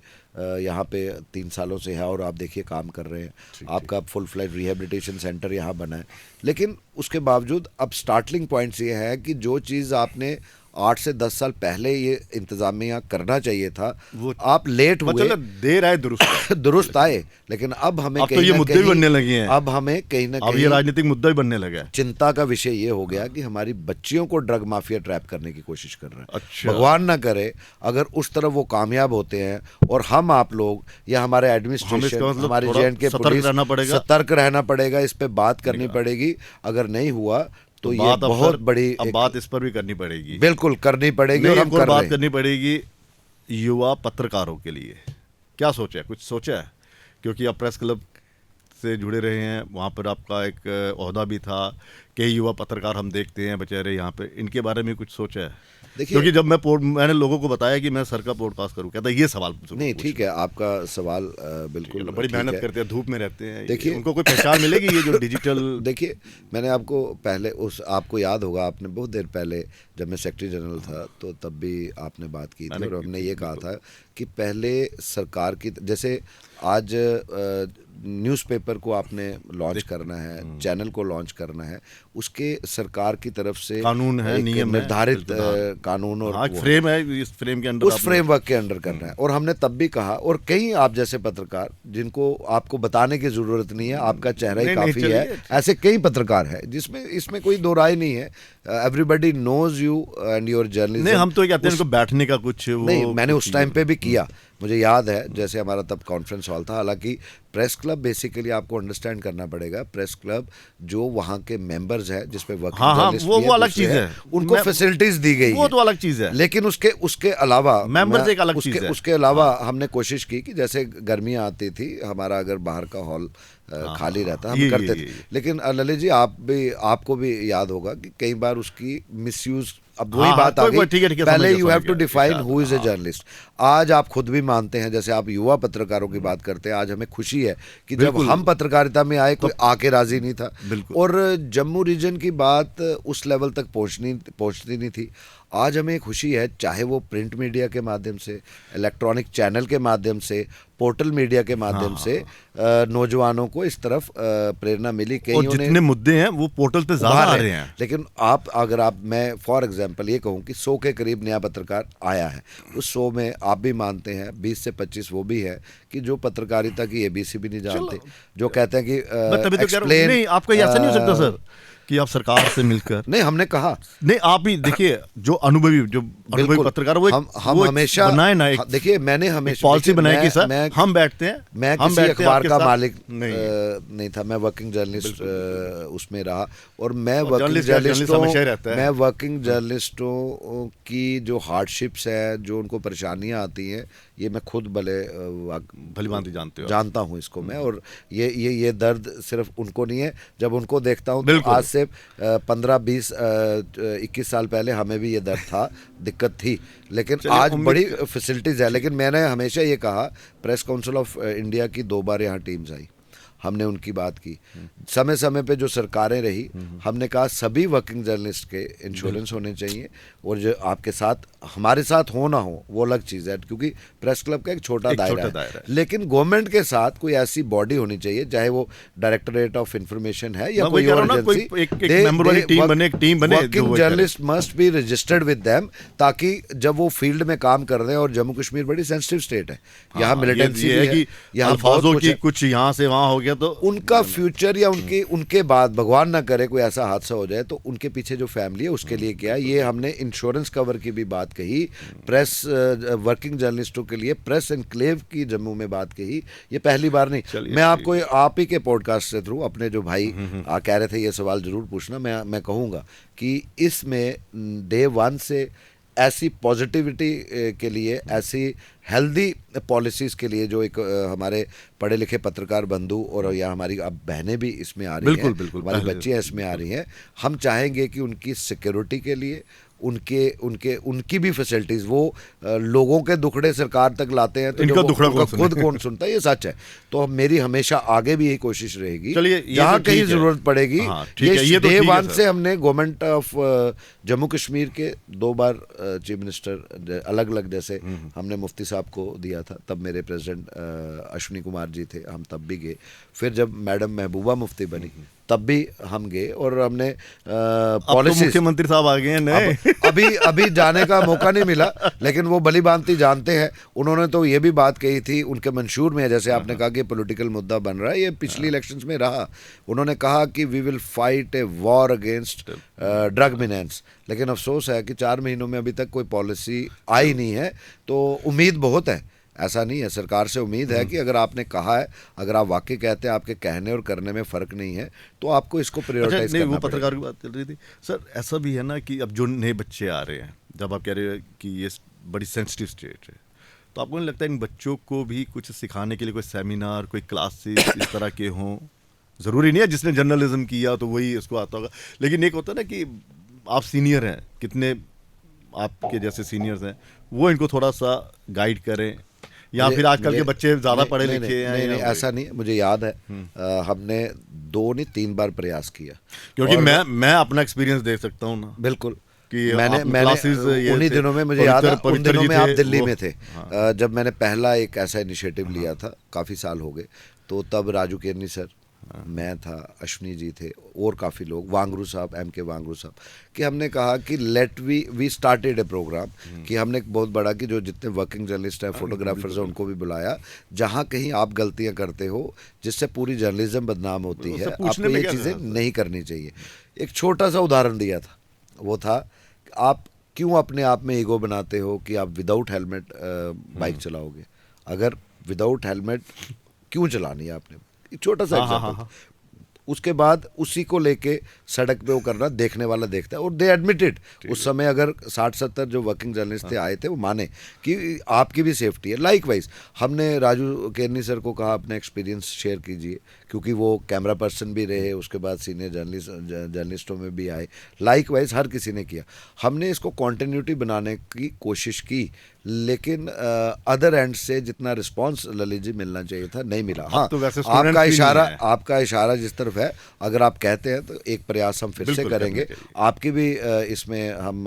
यहाँ पे 3 सालों से है, और आप देखिए काम कर रहे हैं। आपका फुल फ्लैज रिहेबिलिटेशन सेंटर यहाँ बना है। लेकिन उसके बावजूद अब स्टार्टलिंग पॉइंट्स ये है कि जो चीज़ आपने 8 से 10 साल पहले ये इंतजामिया करना चाहिए था, वो आप लेट हुए, मतलब देर आए दुरुस्त दुरुस्त आए। लेकिन अब हमें अब तो ये मुद्दे भी बनने लगे हैं, अब हमें कहीं ना अब कहीं ये राजनीतिक मुद्दा भी बनने लगा है। चिंता का विषय ये हो गया कि हमारी बच्चियों को ड्रग माफिया ट्रैप करने की कोशिश कर रहे हैं। अच्छा। भगवान ना करे अगर उस तरफ वो कामयाब होते हैं और हम आप लोग या हमारे एडमिनिस्ट्रेशन, मतलब हमारी थोड़ा J&K सतर्क पुलिस रहना पड़ेगा। सतर्क रहना पड़ेगा, इस पे बात करनी पड़ेगी। अगर नहीं हुआ तो ये बहुत बड़ी अब बात इस पर भी करनी पड़ेगी, बिल्कुल करनी पड़ेगी। और हम कर बात रहे हैं। करनी पड़ेगी युवा पत्रकारों के लिए। क्या सोचा है, कुछ सोचा है? क्योंकि आप प्रेस क्लब से जुड़े रहे हैं, वहाँ पर आपका एक ओहदा भी था। कई युवा पत्रकार हम देखते हैं बेचारे यहाँ पे, इनके बारे में कुछ सोचा है? क्योंकि जब मैंने लोगों को बताया कि मैं सर का पॉडकास्ट करूँ, कहता ये सवाल नहीं, ठीक है आपका सवाल, बिल्कुल बड़ी मेहनत करते हैं, धूप में रहते हैं। देखिए उनको कोई पहचान मिलेगी ये जो डिजिटल देखिए मैंने आपको पहले आपको याद होगा, आपने बहुत देर पहले जब मैं सेक्रेटरी जनरल था तो तब भी आपने बात की थी, और हमने ये कहा था कि पहले सरकार की, जैसे आज न्यूज़पेपर को आपने लॉन्च करना है, चैनल को लॉन्च करना है, उसके सरकार की तरफ से कानून है, नियम निर्धारित कानून और फ्रेम है, इस फ्रेम के अंदर, उस फ्रेमवर्क के अंडर करना है। और हमने तब भी कहा, और कई आप जैसे पत्रकार जिनको आपको बताने की जरूरत नहीं है, आपका चेहरा ही काफी है, ऐसे कई पत्रकार हैं जिसमें इसमें कोई दो राय नहीं है। Everybody knows you and your journalism. नहीं, हम तो कहते हैं उनको बैठने का कुछ नहीं, मैंने उस टाइम पे भी किया, मुझे याद है, जैसे हमारा तब कॉन्फ्रेंस हॉल था। हालांकि प्रेस क्लब बेसिकली आपको अंडरस्टैंड करना पड़ेगा, प्रेस क्लब जो वहाँ के मेंबर्स हैं जिसमें वर्किंग जर्नलिस्ट वो अलग चीज है, उनको फैसिलिटीज दी गई, वो तो अलग चीज है। लेकिन उसके अलावा मेंबर्स एक अलग चीज है। उसके अलावा हमने कोशिश की कि जैसे गर्मियाँ आती थी, हमारा अगर बाहर का हॉल खाली रहता हम करते थे। लेकिन ललित जी आपको भी याद होगा कि कई बार उसकी मिसयूज, अब वही बात आ गई, पहले you have to define who is a journalist. आज आप खुद भी मानते हैं, जैसे आप युवा पत्रकारों की बात करते हैं, आज हमें खुशी है कि जब हम पत्रकारिता में आए कोई आके राजी नहीं था, और जम्मू रीजन की बात उस लेवल तक पहुंचती नहीं थी। आज हमें खुशी है, चाहे वो प्रिंट मीडिया के माध्यम से, इलेक्ट्रॉनिक चैनल के माध्यम से, पोर्टल मीडिया के माध्यम से नौजवानों को इस तरफ प्रेरणा मिली। और जितने मुद्दे हैं वो पोर्टल पे ज़्यादा आ रहे हैं। लेकिन मैं फॉर एग्जांपल ये कहूँ कि 100 के करीब नया पत्रकार आया है। उस 100 में आप भी मानते हैं 20 से 25 वो भी है कि जो पत्रकारिता की ABC भी नहीं जानते, जो कहते हैं कि एक्सप्लेन। नहीं, आपका ऐसा नहीं हो सकता सर कि आप सरकार से मिलकर नहीं, हमने कहा नहीं, आप ही देखिए जो अनुभवी पत्रकार वो हम हमेशा बनाए ना, देखिए मैंने हमेशा पॉलिसी बनाई कि सर हम बैठते हैं, मैं किसी अखबार का मालिक नहीं था, मैं वर्किंग जर्नलिस्ट उसमें रहा, और मैं वर्किंग जर्नलिस्टों की जो हार्डशिप्स है, जो उनको परेशानियां आती हैं, ये मैं खुद भलीभांति जानता हूँ इसको मैं। और ये दर्द सिर्फ उनको नहीं है, जब उनको देखता हूँ तो आज से 15-20-21 साल पहले हमें भी ये दर्द था, दिक्कत थी, लेकिन आज बड़ी फैसिलिटीज़ है। लेकिन मैंने हमेशा ये कहा, प्रेस काउंसिल ऑफ इंडिया की 2 बार यहाँ टीम्स आई, हमने उनकी बात की। समय समय पे जो सरकारें रही, हमने कहा सभी वर्किंग जर्नलिस्ट के इंश्योरेंस होने चाहिए, और जो आपके साथ हमारे साथ हो ना हो वो अलग चीज़ है, क्योंकि प्रेस क्लब का एक छोटा दायरा है। लेकिन गवर्नमेंट के साथ कोई ऐसी बॉडी होनी चाहिए, चाहे वो डायरेक्टरेट ऑफ इंफॉर्मेशन है या कोई और agency, working journalist must be registered with them, ताकि जब वो फील्ड में काम कर रहे हैं, और जम्मू कश्मीर बड़ी सेंसिटिव स्टेट है, यहाँ मिलिटेंसी है, यहाँ कुछ यहाँ से वहाँ हो गया, तो उनका फ्यूचर या उनके बाद भगवान ना करे कोई ऐसा हादसा हो जाए तो उनके पीछे जो फैमिली है उसके लिए क्या है। ये हमने इंश्योरेंस कवर की भी बात कही, प्रेस वर्किंग जर्नलिस्टों के लिए प्रेस एनक्लेव की जम्मू में बात कही, ये पहली बार नहीं। मैं आपको आप ही के पॉडकास्ट से थ्रू, अपने जो भाई कह रहे थे ये सवाल जरूर पूछना, मैं कहूँगा कि इसमें डे 1 से ऐसी पॉजिटिविटी के लिए, ऐसी हेल्दी पॉलिसीज़ के लिए, जो एक हमारे पढ़े लिखे पत्रकार बंधु और या हमारी अब बहनें भी इसमें आ रही हैं, हमारी बच्चियाँ इसमें आ रही हैं, हम चाहेंगे कि उनकी सिक्योरिटी के लिए, उनकी भी फैसिलिटीज, वो लोगों के दुखड़े सरकार तक लाते हैं, तो इनका जब दुखड़ा उनका कौन खुद कौन सुनता है, ये सच है। तो मेरी हमेशा आगे भी यही कोशिश रहेगी, चलिए जहाँ कहीं जरूरत पड़ेगी। हाँ, ठीक है, ये तो डे ठीक है वन सर। से हमने गवर्नमेंट ऑफ जम्मू कश्मीर के 2 बार चीफ मिनिस्टर अलग अलग, जैसे हमने मुफ्ती साहब को दिया था, तब मेरे प्रेसिडेंट अश्विनी कुमार जी थे, हम तब भी गए। फिर जब मैडम महबूबा मुफ्ती बनी तब भी हम गए, और हमने अब तो पॉलिसी, मुख्यमंत्री साहब आ गए हैं नए। अभी जाने का मौका नहीं मिला, लेकिन वो भली भांति जानते हैं। उन्होंने तो ये भी बात कही थी, उनके मंशूर में, जैसे आपने कहा कि पॉलिटिकल मुद्दा बन रहा है, ये पिछली इलेक्शंस में रहा। उन्होंने कहा कि we will fight a war against drug menace, लेकिन अफसोस है कि 4 महीनों में अभी तक कोई पॉलिसी आई नहीं है। तो उम्मीद बहुत है, ऐसा नहीं है, सरकार से उम्मीद है कि अगर आपने कहा है, अगर आप वाकई कहते हैं, आपके कहने और करने में फ़र्क नहीं है, तो आपको इसको प्रायोरिटाइज अच्छा, नहीं, करना वो पत्रकार की बात चल रही थी सर। ऐसा भी है ना कि अब जो नए बच्चे आ रहे हैं, जब आप कह रहे हैं कि ये बड़ी सेंसिटिव स्टेट है, तो आपको नहीं लगता इन बच्चों को भी कुछ सिखाने के लिए कोई सेमिनार, कोई क्लासेस इस तरह के हों? ज़रूरी नहीं है जिसने जर्नलिज्म किया तो वही इसको आता होगा, लेकिन एक होता है ना कि आप सीनियर हैं, कितने आपके जैसे सीनियर्स हैं, वो इनको थोड़ा सा गाइड करें, या फिर आजकल के बच्चे ज़्यादा पढ़े लिखे हैं? नहीं, ऐसा नहीं है। मुझे याद है हमने 2 नहीं 3 बार प्रयास किया, क्योंकि मैं अपना एक्सपीरियंस दे सकता हूँ ना बिल्कुल कि मैंने उन्हीं दिनों में, मुझे याद है उन दिनों में आप दिल्ली में थे, जब मैंने पहला एक ऐसा इनिशिएटिव लिया था, काफ़ी साल हो गए, तो तब राजू केरनी सर, मैं था, अश्विनी जी थे, और काफ़ी लोग, वांगरू साहब, MK वांगरू साहब, कि हमने कहा कि वी स्टार्टेड ए प्रोग्राम, कि हमने एक बहुत बड़ा, कि जो जितने वर्किंग जर्नलिस्ट हैं, फोटोग्राफर्स हैं, उनको भी बुलाया, जहाँ कहीं आप गलतियाँ करते हो जिससे पूरी जर्नलिज्म बदनाम होती है, आपको ये चीज़ें नहीं करनी चाहिए। एक छोटा सा उदाहरण दिया था, वो था आप क्यों अपने आप में ईगो बनाते हो कि आप विदाउट हेलमेट बाइक चलाओगे? अगर विदाउट हेलमेट क्यों चलानी है आपने? छोटा सा एग्जांपल। उसके बाद उसी को लेके सड़क पे वो करना, देखने वाला देखता है, और दे एडमिटेड उस समय, अगर 60-70 जो वर्किंग जर्नलिस्ट थे आए थे, वो माने कि आपकी भी सेफ्टी है। लाइकवाइज हमने राजू केरनी सर को कहा अपना एक्सपीरियंस शेयर कीजिए, क्योंकि वो कैमरा पर्सन भी रहे, उसके बाद सीनियर जर्नलिस्टों में भी आए। लाइकवाइज हर किसी ने किया। हमने इसको कॉन्टिन्यूटी बनाने की कोशिश की, लेकिन अदर एंड से जितना रिस्पांस ललित जी मिलना चाहिए था, नहीं मिला। हाँ, तो वैसे आपका इशारा जिस तरफ है, अगर आप कहते हैं तो एक प्रयास हम फिर से करेंगे। आपकी भी इसमें हम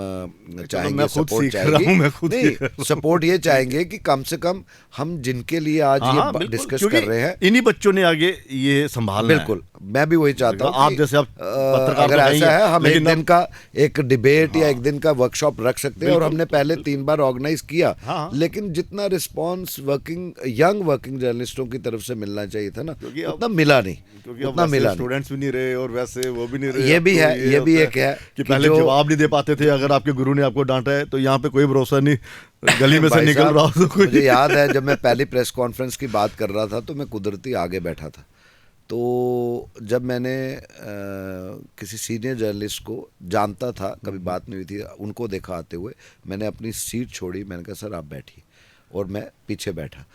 चाहेंगे सपोर्ट, नहीं सपोर्ट ये चाहेंगे कि कम से कम हम जिनके लिए आज ये डिस्कस कर रहे हैं, इन्हीं बच्चों ने आगे ये संभालना है। बिल्कुल, मैं भी वही चाहता हूँ। आप जैसे पत्रकार अगर ऐसा है, हम एक दिन का एक डिबेट या एक दिन का वर्कशॉप रख सकते हैं, और हमने पहले 3 बार ऑर्गेनाइज किया, लेकिन जितना रिस्पांस यंग वर्किंग जर्नलिस्टों की तरफ से मिलना चाहिए था ना, उतना मिला नहीं, उतना मिला। स्टूडेंट्स भी नहीं रहे और वैसे वो भी नहीं रहे। ये भी है, ये भी एक है कि पहले जवाब नहीं दे पाते थे, अगर आपके गुरु ने आपको डांटा है तो यहाँ पे कोई भरोसा नहीं, गली में से निकल रहा हो। मुझे याद है जब मैं पहली प्रेस कॉन्फ्रेंस की बात कर रहा था, तो मैं कुदरती आगे बैठा था। तो जब मैंने किसी सीनियर जर्नलिस्ट को जानता था, कभी बात नहीं हुई थी, उनको देखा आते हुए, मैंने अपनी सीट छोड़ी, मैंने कहा सर आप बैठिए, और मैं पीछे बैठा।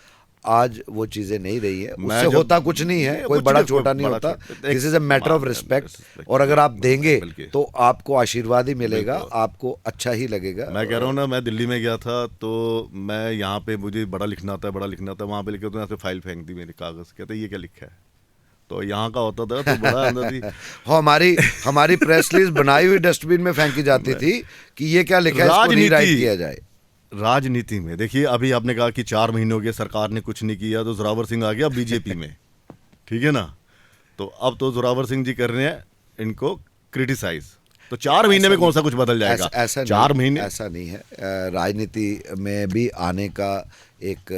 आज वो चीज़ें नहीं रही है, उससे होता कुछ नहीं है, कोई बड़ा छोटा नहीं होता, this is a matter of respect, और अगर आप देंगे तो आपको आशीर्वाद ही मिलेगा, आपको अच्छा ही लगेगा। मैं कह रहा हूँ ना, मैं दिल्ली में गया था, तो मैं यहाँ पे मुझे बड़ा लिखना था, वहाँ पे लिखे तो यहाँ से फाइल फेंक दी मेरे कागज़, कहते ये क्या लिखा है, तो यहाँ का होता था तो बड़ा अंदर थी। हमारी प्रेस रिलीज बनाई हुई डस्टबिन में फेंकी जाती थी कि ये क्या लिखा है, इसको रीराइट किया जाए। राजनीति में देखिए, अभी आपने कहा कि 4 महीनों के सरकार ने कुछ नहीं किया, तो जोरावर सिंह आ गया बीजेपी में, ठीक है ना, तो अब तो जोरावर सिंह जी कर रहे हैं इनको क्रिटिसाइज, तो 4 महीने में कौन सा कुछ बदल जाएगा? ऐसा 4 महीने ऐसा नहीं है। राजनीति में भी आने का एक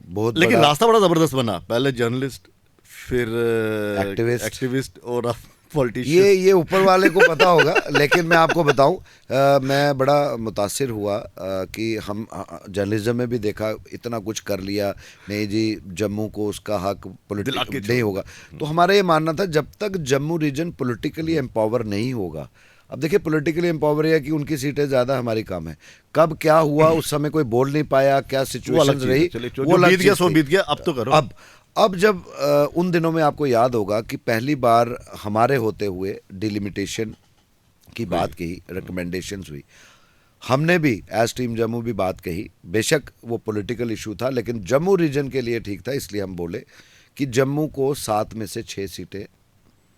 बहुत, लेकिन रास्ता बड़ा जबरदस्त बना, पहले जर्नलिस्ट, फिर एक्टिविस्ट और पॉलिटिशियन। ये ऊपर वाले को पता होगा, लेकिन मैं आपको बताऊं, मैं बड़ा मुतासिर हुआ कि हम जर्नलिज्म में भी देखा, इतना कुछ कर लिया, नहीं जी जम्मू को उसका हक पॉलिटिकल नहीं होगा। तो हमारा ये मानना था जब तक जम्मू रीजन पॉलिटिकली एम्पावर नहीं होगा। अब देखिए, पॉलिटिकली एम्पावर है कि उनकी सीटें ज़्यादा, हमारी कम है। कब क्या हुआ उस समय कोई बोल नहीं पाया, क्या सिचुएशन रही, वो बीत गया, सो बीत गया, अब तो करो। अब जब उन दिनों में आपको याद होगा कि पहली बार हमारे होते हुए डिलिमिटेशन की बात कही, रिकमेंडेशंस हुई। हमने भी एज टीम जम्मू भी बात कही, बेशक वो पॉलिटिकल इशू था लेकिन जम्मू रीजन के लिए ठीक था, इसलिए हम बोले कि जम्मू को 7 में से 6 सीटें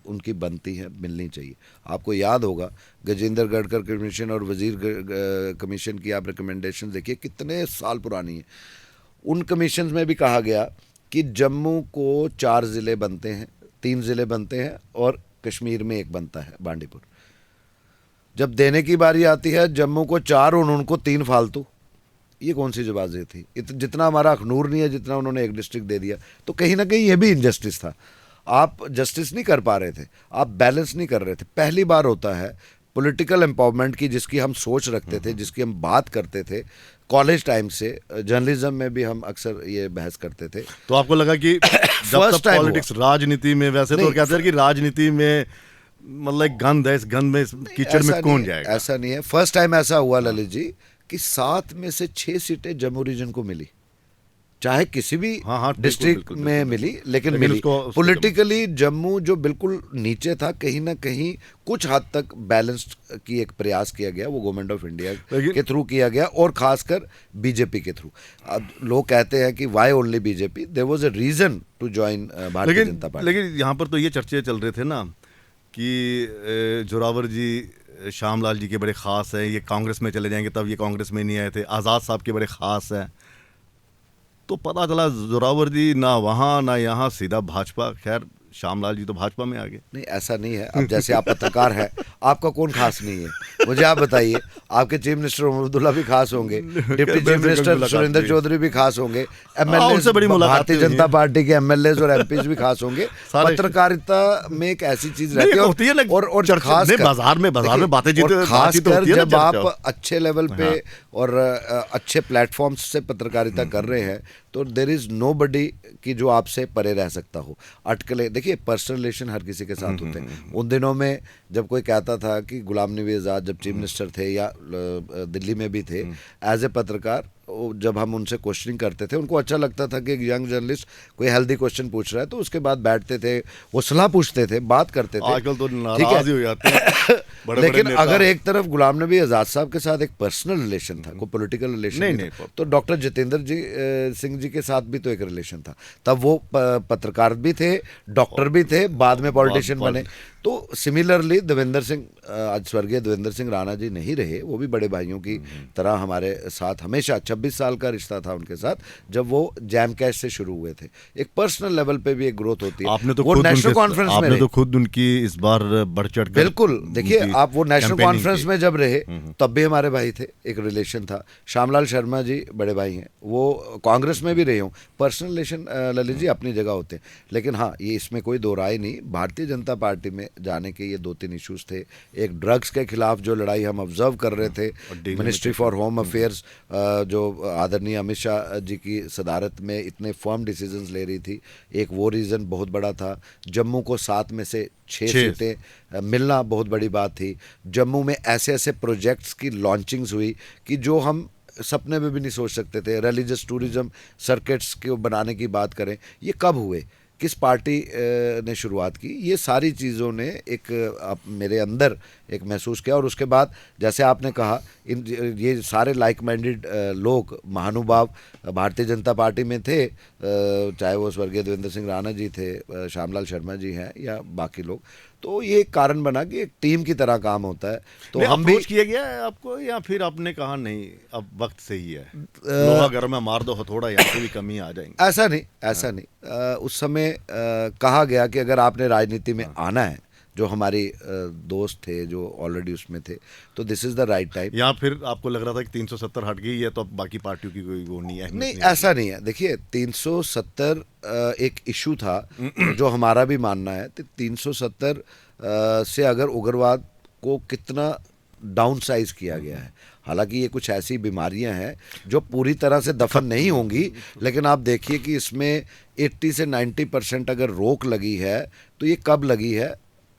उनकी बनती हैं, मिलनी चाहिए। आपको याद होगा गजेंद्र गढ़कर कमीशन और वजीर कमीशन की आप रिकमेंडेशन देखिए कितने साल पुरानी है। उन कमीशन में भी कहा गया कि जम्मू को 4 ज़िले बनते हैं, 3 ज़िले बनते हैं और कश्मीर में 1 बनता है, बांडीपुर। जब देने की बारी आती है जम्मू को 4 और उनको 3 फालतू, ये कौन सी जवाज़ें थी? जितना हमारा अखनूर नहीं है जितना उन्होंने 1 डिस्ट्रिक्ट दे दिया, तो कहीं ना कहीं ये भी इनजस्टिस था। आप जस्टिस नहीं कर पा रहे थे, आप बैलेंस नहीं कर रहे थे। पहली बार होता है पॉलिटिकल एम्पावरमेंट की जिसकी हम सोच रखते थे, जिसकी हम बात करते थे कॉलेज टाइम से, जर्नलिज्म में भी हम अक्सर ये बहस करते थे। तो आपको लगा कि जब तक पॉलिटिक्स, राजनीति में, वैसे तो कहते हैं कि राजनीति में मतलब एक गंद है, इस गंद में, इस कीचड़ में कौन जाएगा? ऐसा नहीं है। फर्स्ट टाइम ऐसा हुआ ललित जी कि 7 में से 6 सीटें जम्मू रीजन को मिली, चाहे किसी भी डिस्ट्रिक्ट में मिली, लेकिन मिली। पॉलिटिकली जम्मू जो बिल्कुल नीचे था, कहीं ना कहीं कुछ हद तक बैलेंस्ड की एक प्रयास किया गया, वो गवर्नमेंट ऑफ इंडिया के थ्रू किया गया और खासकर बीजेपी के थ्रू। अब लोग कहते हैं कि why only BJP, there was a reason to join Bharatiya Janata party. लेकिन यहाँ पर तो ये चर्चे चल रहे थे ना कि जोरावर जी श्यामलाल जी के बड़े ख़ास हैं, ये कांग्रेस में चले जाएंगे, तब ये कांग्रेस में नहीं आए थे। आज़ाद साहब के बड़े ख़ास हैं, तो पता चला जोरावर जी ना वहाँ ना यहाँ, सीधा भाजपा। खैर श्यामलाल जी तो भाजपा में आ गए। नहीं, ऐसा नहीं है। अब जैसे आप पत्रकार हैं, आपका कौन खास नहीं है? मुझे आप बताइए, आपके चीफ मिनिस्टर अब्दुल्ला भी खास होंगे, deputy chief minister Surinder Choudhary भी खास होंगे, एमएलए भारतीय जनता पार्टी के एमएलए और एमपीज भी खास होंगे। पत्रकारिता में एक ऐसी चीज रहती है और खास बाजार में बातें, खासकर जब आप अच्छे लेवल पे और अच्छे प्लेटफॉर्म से पत्रकारिता कर रहे हैं तो देयर इज नोबडी कि जो आपसे परे रह सकता हो। अटकले देखिए, पर्सनल रिलेशन हर किसी के साथ होते हैं। उन दिनों में जब कोई कहता था कि गुलाम नबी आज़ाद जब चीफ मिनिस्टर थे या दिल्ली में भी थे, एज ए पत्रकार जब हम उनसे क्वेश्चनिंग करते थे, उनको अच्छा लगता था कि एक यंग जर्नलिस्ट कोई हेल्दी क्वेश्चन पूछ रहा है, तो उसके बाद बैठते थे, वो सलाह पूछते थे, बात करते थे। आजकल तो नाराज ही हो जाते हैं लेकिन अगर एक तरफ गुलाम नबी आज़ाद साहब के साथ एक पर्सनल रिलेशन था, कोई पॉलिटिकल रिलेशन नहीं, तो डॉक्टर जितेंद्र सिंह जी के साथ भी तो एक रिलेशन था। तब वो पत्रकार भी थे, डॉक्टर भी थे, बाद में पॉलिटिशियन बने। तो सिमिलरली देवेंद्र सिंह, आज स्वर्गीय देवेंद्र सिंह राणा जी नहीं रहे, वो भी बड़े भाइयों की तरह हमारे साथ हमेशा 26 साल का रिश्ता था उनके साथ, जब वो जैम कैश से शुरू हुए थे। एक पर्सनल लेवल पे भी एक ग्रोथ होती है। आपने तो वो नेशनल कॉन्फ्रेंस में आपने तो खुद उनकी इस बार बढ़ चढ़ कर, बिल्कुल। देखिए, आप वो नेशनल कॉन्फ्रेंस में जब रहे तब भी हमारे भाई थे, एक रिलेशन था। श्यामलाल शर्मा जी बड़े भाई हैं, वो कांग्रेस में भी रहे हूँ। पर्सनल रिलेशन ललित जी अपनी जगह होते हैं, लेकिन हाँ, ये इसमें कोई दो राय नहीं। भारतीय जनता पार्टी में जाने के ये 2-3 इश्यूज थे। एक ड्रग्स के खिलाफ जो लड़ाई हम ऑब्जर्व कर रहे थे, मिनिस्ट्री फॉर होम अफेयर्स जो आदरणीय अमित शाह जी की सदारत में इतने फर्म डिसीजंस ले रही थी, एक वो रीज़न बहुत बड़ा था। जम्मू को 7 में से 6 सीटें मिलना बहुत बड़ी बात थी। जम्मू में ऐसे ऐसे प्रोजेक्ट्स की लॉन्चिंग्स हुई कि जो हम सपने में भी नहीं सोच सकते थे। रिलीजियस टूरिज्म सर्किट्स को बनाने की बात करें, ये कब हुए, किस पार्टी ने शुरुआत की, ये सारी चीज़ों ने एक मेरे अंदर एक महसूस किया। और उसके बाद जैसे आपने कहा, ये सारे लाइक माइंडेड लोग, महानुभाव भारतीय जनता पार्टी में थे, चाहे वो स्वर्गीय देवेंद्र सिंह राणा जी थे, श्यामलाल शर्मा जी हैं या बाकी लोग। तो ये एक कारण बना कि एक टीम की तरह काम होता है। तो हम भी किया गया है आपको, या फिर आपने कहा नहीं अब वक्त सही है, लोहा घर में मार दो हथौड़ा, यहाँ से भी कमी आ जाएंगे? ऐसा नहीं, ऐसा नहीं। उस समय कहा गया कि अगर आपने राजनीति में आना है, जो हमारे दोस्त थे जो ऑलरेडी उसमें थे, तो this is the right time. या फिर आपको लग रहा था कि 370 हट गई है तो अब बाकी पार्टियों की कोई वो नहीं है? नहीं, ऐसा नहीं है। देखिए, 370 एक इशू था जो हमारा भी मानना है। 370 से अगर उग्रवाद को कितना डाउन साइज किया गया है, हालांकि ये कुछ ऐसी बीमारियां हैं जो पूरी तरह से दफन नहीं होंगी, लेकिन आप देखिए कि इसमें 80 से 90% अगर रोक लगी है तो ये कब लगी है?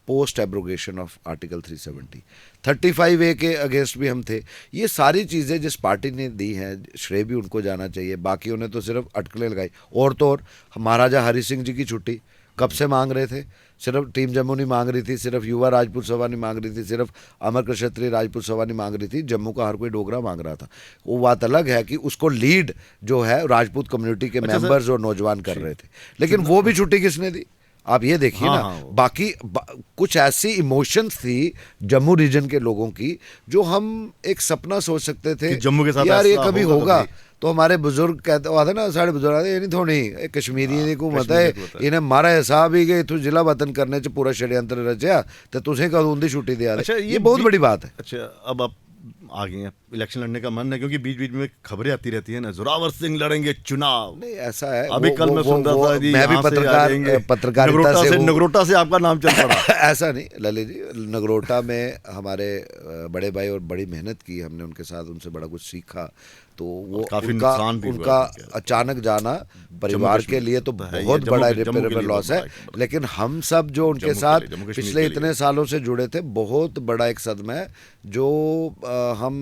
Post abrogation of article 370। 35A के अगेंस्ट भी हम थे। ये सारी चीज़ें जिस पार्टी ने दी हैं, श्रेय भी उनको जाना चाहिए, बाकियों ने तो सिर्फ अटकलें लगाई। और तो और महाराजा हरि सिंह जी की छुट्टी कब से मांग रहे थे, सिर्फ टीम जम्मू नहीं मांग रही थी, सिर्फ युवा राजपूत सभा नहीं मांग रही थी, सिर्फ अमर क्षत्रिय राजपूत सभा नहीं मांग रही थी, जम्मू का हर कोई डोगरा मांग रहा था। वो बात अलग है कि उसको लीड जो है राजपूत कम्युनिटी के मेंबर्स और नौजवान कर रहे थे, लेकिन वो भी छुट्टी किसने दी? आप ये देखिए ना। बाकी कुछ ऐसी इमोशंस थी जम्मू रीजन के लोगों की जो हम एक सपना सोच सकते थे जम्मू के साथ यार ये कभी होगा। तो हमारे बुजुर्ग कहते आते ना, साढ़े बुजुर्ग आते नहीं थोड़ी कश्मीरी दी हुकूमत है, इन्हें मारा हिसाब ही गए तू जिला वतन करने च पूरा षड्यंत्र रचा तो तुझे कदों दी छुट्टी दिया। अच्छा, ये बहुत बड़ी बात है। अच्छा, अब आप आ गए हैं, इलेक्शन लड़ने का मन है, क्योंकि बीच बीच में खबरें आती रहती है ना, जोरावर सिंह लड़ेंगे चुनाव। नहीं ऐसा है, अभी कल मैं सुन रहा था, मैं भी पत्रकारिता से नगरोटा से आपका नाम चल पड़ा। ऐसा नहीं ललित जी, नगरोटा में हमारे बड़े भाई और बड़ी मेहनत की हमने उनके साथ, उनसे बड़ा कुछ सीखा। तो वो उनका अचानक जाना परिवार के लिए तो बहुत बड़ा इरेपरेबल लॉस है, लेकिन हम सब जो उनके साथ पिछले इतने सालों से जुड़े थे, बहुत बड़ा एक सदमा है जो हम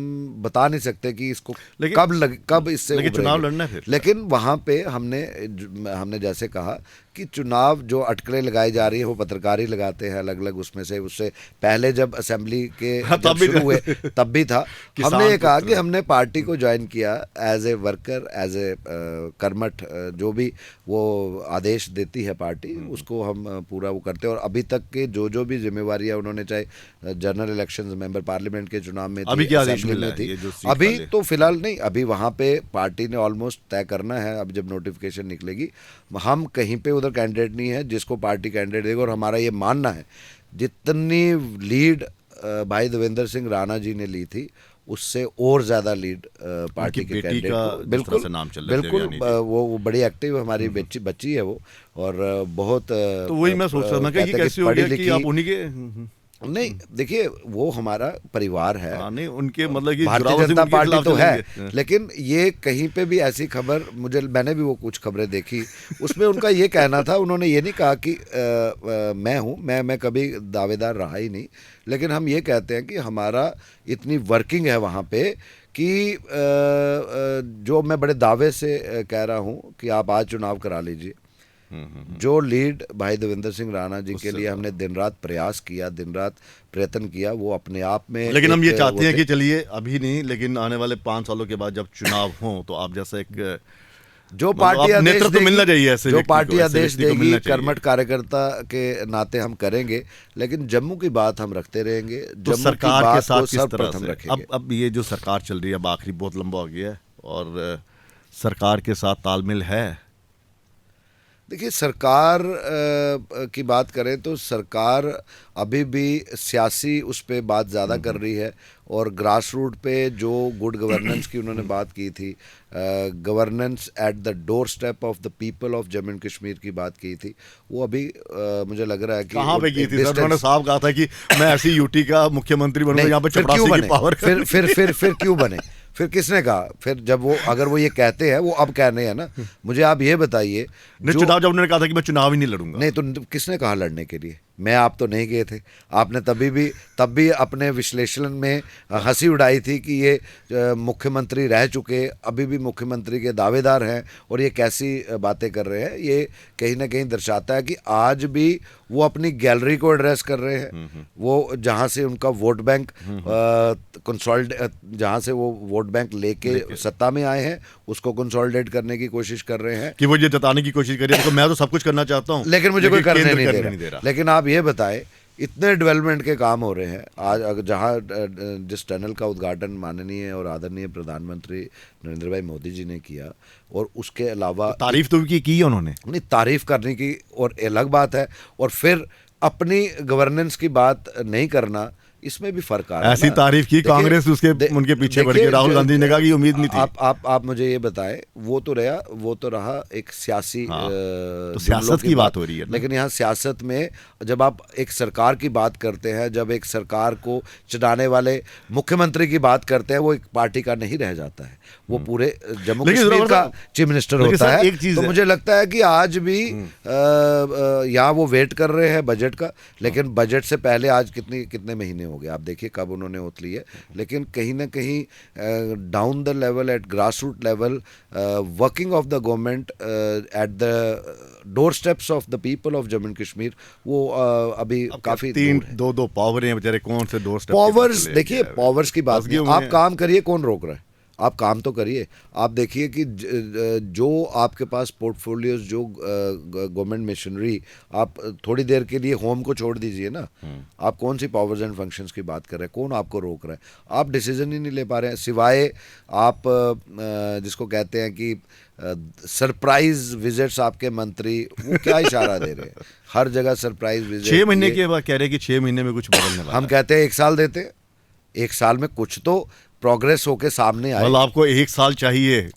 बता नहीं सकते कि इसको कब इससे चुनाव लड़ना है। लेकिन वहां पे हमने जैसे कहा कि चुनाव जो अटकलें लगाई जा रही है वो पत्रकार ही लगाते हैं अलग अलग, उससे पहले जब असेंबली के शुरू हुए तब भी था। हमने ये कहा कि हमने पार्टी को ज्वाइन किया as a worker, as a कर्मठ, जो भी वो आदेश देती है पार्टी उसको हम पूरा वो करते हैं। और अभी तक के जो भी जिम्मेवारियां उन्होंने, चाहे जनरल इलेक्शंस, मेंबर पार्लियामेंट के चुनाव में थी, अभी क्या आदेश मिला थी, अभी तो फिलहाल नहीं, अभी वहां पे पार्टी ने ऑलमोस्ट तय करना है। अब जब नोटिफिकेशन निकलेगी, हम कहीं पे उधर कैंडिडेट नहीं है जिसको पार्टी कैंडिडेट देगा। और हमारा ये मानना है जितनी लीड भाई देवेंद्र सिंह राणा जी ने ली थी उससे और ज्यादा लीड पार्टी के कैंडिडेट को, बिल्कुल वो बड़ी एक्टिव हमारी बच्ची है वो, और बहुत, तो वही मैं सोच रहा था कि कैसे हो गया कि आप उन्हीं के नहीं, देखिए वो हमारा परिवार है, नहीं उनके मतलब कि भारतीय जनता पार्टी तो है, लेकिन ये कहीं पे भी ऐसी खबर मैंने भी वो कुछ खबरें देखी, उसमें उनका ये कहना था, उन्होंने ये नहीं कहा कि मैं हूँ, मैं कभी दावेदार रहा ही नहीं, लेकिन हम ये कहते हैं कि हमारा इतनी वर्किंग है वहाँ पे कि जो मैं बड़े दावे से कह रहा हूँ कि आप आज चुनाव करा लीजिए। जो लीड भाई देवेंद्र सिंह राणा जी के लिए हमने दिन रात प्रयास किया, दिन रात प्रयत्न किया, वो अपने आप में, लेकिन हम ये चाहते हैं कि चलिए अभी नहीं, लेकिन आने वाले 5 सालों के बाद जब चुनाव हो तो आप जैसा एक जो पार्टी आदेश देगी, मिलना चाहिए ऐसे, जो पार्टी आदेश देगी कर्मठ कार्यकर्ता के नाते हम करेंगे, लेकिन जम्मू की बात हम रखते रहेंगे। तो जम्मू सरकार की बात के साथ को किस तरह से रखेंगे। अब ये जो सरकार चल रही है, अब आखिरी बहुत लंबा हो गया है, और सरकार के साथ तालमेल है। देखिए, सरकार की बात करें तो सरकार अभी भी सियासी उस पर बात ज़्यादा कर रही है, और ग्रास रूट पे जो गुड गवर्नेंस की उन्होंने बात की थी, governance eight the door step of the people of Jammu and Kashmir की बात की थी, वो अभी मुझे लग रहा है कि कहाँ पे की थी सर? उन्होंने साफ कहा था कि मैं ऐसी यूटी का मुख्यमंत्री बनूंगा, यहाँ पे चपरासी की पावर। फिर क्यों बने? फिर किसने कहा? फिर जब वो, अगर वो ये कहते हैं, वो अब कहने हैं ना, मुझे आप ये बताइए, चुनाव जब उन्होंने कहा था कि मैं चुनाव ही नहीं लड़ूंगा, नहीं तो किसने कहा लड़ने के लिए? मैं आप तो नहीं गए थे, आपने तब भी अपने विश्लेषण में हंसी उड़ाई थी कि ये मुख्यमंत्री रह चुके, अभी भी मुख्यमंत्री के दावेदार हैं और ये कैसी बातें कर रहे हैं। ये कहीं ना कहीं दर्शाता है कि आज भी वो अपनी गैलरी को एड्रेस कर रहे हैं, वो जहाँ से उनका वोट बैंक जहाँ से वो वोट बैंक लेके सत्ता में आए हैं, उसको कंसोलिडेट करने की कोशिश कर रहे हैं, कि वो ये जताने की कोशिश कर रहे हैं कि मैं तो सब कुछ करना चाहता हूँ, लेकिन मुझे कोई करने नहीं दे रहा। लेकिन आप ये बताएं, इतने डेवलपमेंट के काम हो रहे हैं आज, अगर जहाँ जिस टनल का उद्घाटन माननीय और आदरणीय प्रधानमंत्री नरेंद्र भाई मोदी जी ने किया, और उसके अलावा तारीफ तो की उन्होंने, नहीं, तारीफ करने की और अलग बात है, और फिर अपनी गवर्नेंस की बात नहीं करना, इसमें भी फर्क आ रहा है। ऐसी तारीफ की कांग्रेस उनके पीछे बढ़ गई, राहुल गांधी ने कहा कि उम्मीद नहीं थी। आप मुझे ये बताएं, वो तो रहा एक सियासी, तो सियासत की बात हो रही है, लेकिन यहाँ सियासत में जब आप एक सरकार की बात करते हैं, जब एक सरकार को चलाने वाले मुख्यमंत्री की बात करते हैं, वो एक पार्टी का नहीं रह जाता है, वो पूरे जम्मू कश्मीर का चीफ मिनिस्टर होता है। तो मुझे लगता है कि आज भी यहाँ वो वेट कर रहे हैं बजट का, लेकिन बजट से पहले आज कितने महीने हो गए, आप देखिए कब उन्होंने ओथ ली है। लेकिन कहीं ना कहीं down the level, at grass root level, working of the government at the doorsteps of the people of Jammu and Kashmir, वो अभी काफी दो पावर हैं बेचारे, कौन से दो स्टेप पावर्स। देखिए पावर्स की बात नहीं, आप काम करिए, कौन रोक रहा है, आप काम तो करिए। आप देखिए कि जो आपके पास पोर्टफोलियोज, जो गवर्नमेंट मशीनरी, आप थोड़ी देर के लिए होम को छोड़ दीजिए ना, आप कौन सी पावर्स एंड फंक्शंस की बात कर रहे हैं, कौन आपको रोक रहा है? आप डिसीजन ही नहीं ले पा रहे हैं, सिवाय आप जिसको कहते हैं कि सरप्राइज विजिट्स। आपके मंत्री वो क्या इशारा दे रहे हैं, हर जगह सरप्राइज विजिट। 6 महीने के बाद कह रहे हैं कि 6 महीने में कुछ बदलने वाला हम कहते हैं 1 साल देते हैं, 1 साल में कुछ तो प्रोग्रेस होके सामने आए। मतलब आपको 1 साल चाहिए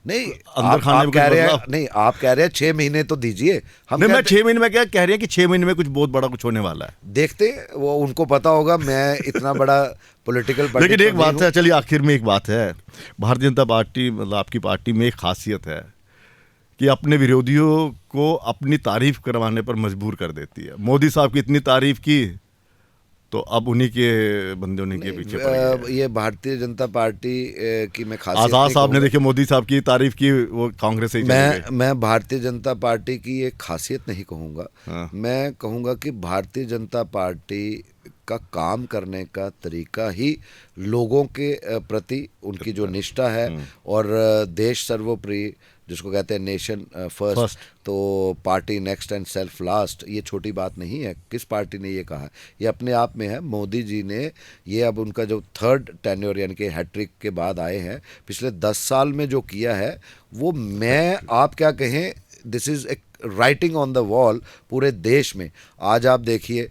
नहीं, अंदर खाने में कह रहे हैं, बदलाव? नहीं आप कह रहे हैं 6 महीने तो दीजिए। नहीं, मैं 6 महीने में क्या कह रहे हैं कि 6 महीने में कुछ बहुत बड़ा कुछ होने वाला है। देखते हैं, वो उनको पता होगा, मैं इतना बड़ा पॉलिटिकल। लेकिन एक बात है, चलिए आखिर में एक बात है, भारतीय जनता पार्टी, मतलब आपकी पार्टी में एक खासियत है कि अपने विरोधियों को अपनी तारीफ करवाने पर मजबूर कर देती है। मोदी साहब की इतनी तारीफ की तो अब उन्हीं के बंदे उन्हीं के पीछे पड़ गए। ये भारतीय जनता पार्टी की मैं खासियत आजाद नहीं साहब ने कहूँगा। देखिए मोदी साहब की तारीफ की, वो कांग्रेस से ही चले गए। मैं भारतीय जनता पार्टी की एक खासियत नहीं कहूँगा। हाँ। मैं कहूँगा कि भारतीय जनता पार्टी का काम करने का तरीका ही लोगों के प्रति उनकी जो निष्ठा है, और देश सर्वोपरि, जिसको कहते हैं नेशन फर्स्ट, तो party next and self last, ये छोटी बात नहीं है। किस पार्टी ने ये कहा? ये अपने आप में है। मोदी जी ने ये, अब उनका जो 3rd टेन्योर यानी कि हैट्रिक के बाद आए हैं, पिछले 10 साल में जो किया है वो, मैं आप क्या कहें, this is a writing on the wall पूरे देश में। आज आप देखिए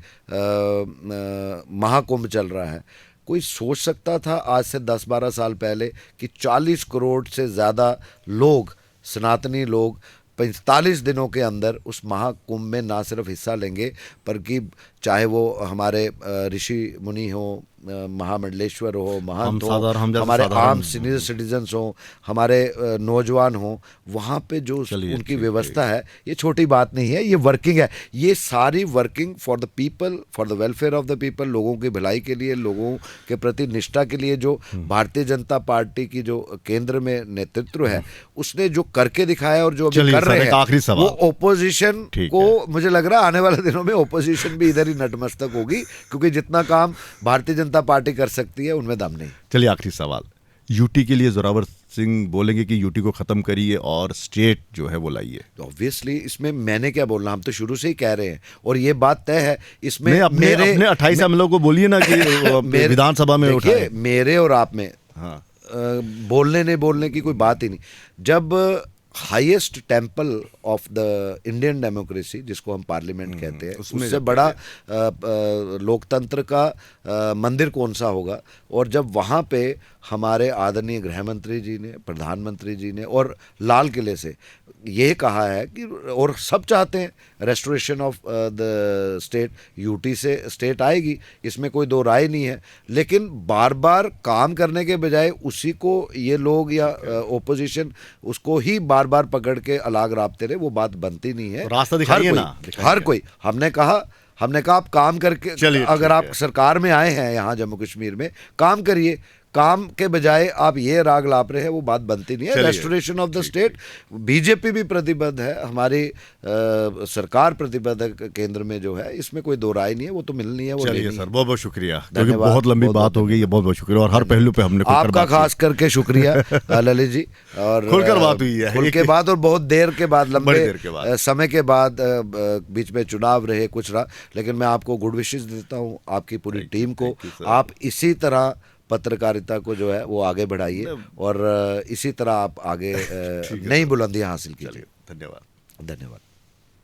महाकुंभ चल रहा है। कोई सोच सकता था आज से 10-12 साल पहले कि 40 करोड़ से ज़्यादा लोग, सनातनी लोग, 45 दिनों के अंदर उस महाकुंभ में ना सिर्फ हिस्सा लेंगे, बल्कि चाहे वो हमारे ऋषि मुनि हो, महामंडलेश्वर हो, महंत हो, हमारे आम सीनियर सिटीजन्स हो, हमारे नौजवान हो, वहाँ पे जो उनकी व्यवस्था है, ये छोटी बात नहीं है, ये वर्किंग है। ये सारी working for the people, for the welfare of the people, लोगों की भलाई के लिए, लोगों के प्रति निष्ठा के लिए, जो भारतीय जनता पार्टी की जो केंद्र में नेतृत्व है, उसने जो करके दिखाया और जो अभी कर रहे हैं, वो ओपोजिशन को, मुझे लग रहा है आने वाले दिनों में ओपोजिशन भी इधर ही नतमस्तक होगी, क्योंकि जितना काम भारतीय जनता पार्टी कर सकती है उनमें दम नहीं। चलिए आखिरी सवाल, यूटी के लिए जोरावर सिंह बोलेंगे कि यूटी को खत्म करिए और स्टेट जो है वो लाइए? ऑब्वियसली इसमें मैंने क्या बोलना, हम तो शुरू से ही कह रहे हैं और ये बात तय है। इसमें अपने 28 एमएलए को बोलिए ना कि विधानसभा में उठाए। मेरे और आप में बोलने नहीं बोलने की कोई बात ही नहीं। जब highest temple of the Indian democracy, जिसको हम पार्लियामेंट कहते हैं, उससे बड़ा लोकतंत्र का मंदिर कौन सा होगा? और जब वहाँ पे हमारे आदरणीय गृह मंत्री जी ने, प्रधानमंत्री जी ने, और लाल किले से ये कहा है कि, और सब चाहते हैं restoration of the state, UT से स्टेट आएगी, इसमें कोई दो राय नहीं है। लेकिन बार बार काम करने के बजाय उसी को ये लोग या ओपोजिशन उसको ही बार बार पकड़ के अलाग राबते रहे, वो बात बनती नहीं है। रास्ता दिखाइए ना। हर कोई, हमने कहा आप काम करके, अगर आप सरकार में आए हैं यहाँ जम्मू कश्मीर में, काम करिए। काम के बजाय आप ये राग लाप रहे हैं, वो बात बनती नहीं है। Restoration of the state, BJP भी प्रतिबद्ध है, हमारी सरकार प्रतिबद्ध है केंद्र में जो है, इसमें कोई दो राय नहीं है, वो तो मिलनी है। वो चलिए सर, बहुत बहुत शुक्रिया, क्योंकि बहुत लंबी बात हो गई है। बहुत बहुत शुक्रिया, और हर पहलू पे हमने आपका खास करके शुक्रिया ललित जी। और खुलकर बात हुई है, खुल के बाद, और बहुत देर के बाद, लंबे समय के बाद, बीच में चुनाव रहे, कुछ रहा, लेकिन मैं आपको गुड विशेस देता हूँ, आपकी पूरी टीम को। आप इसी तरह पत्रकारिता को जो है वो आगे बढ़ाइए, और इसी तरह आप आगे नई बुलंदियां हासिल कीजिए। धन्यवाद। धन्यवाद।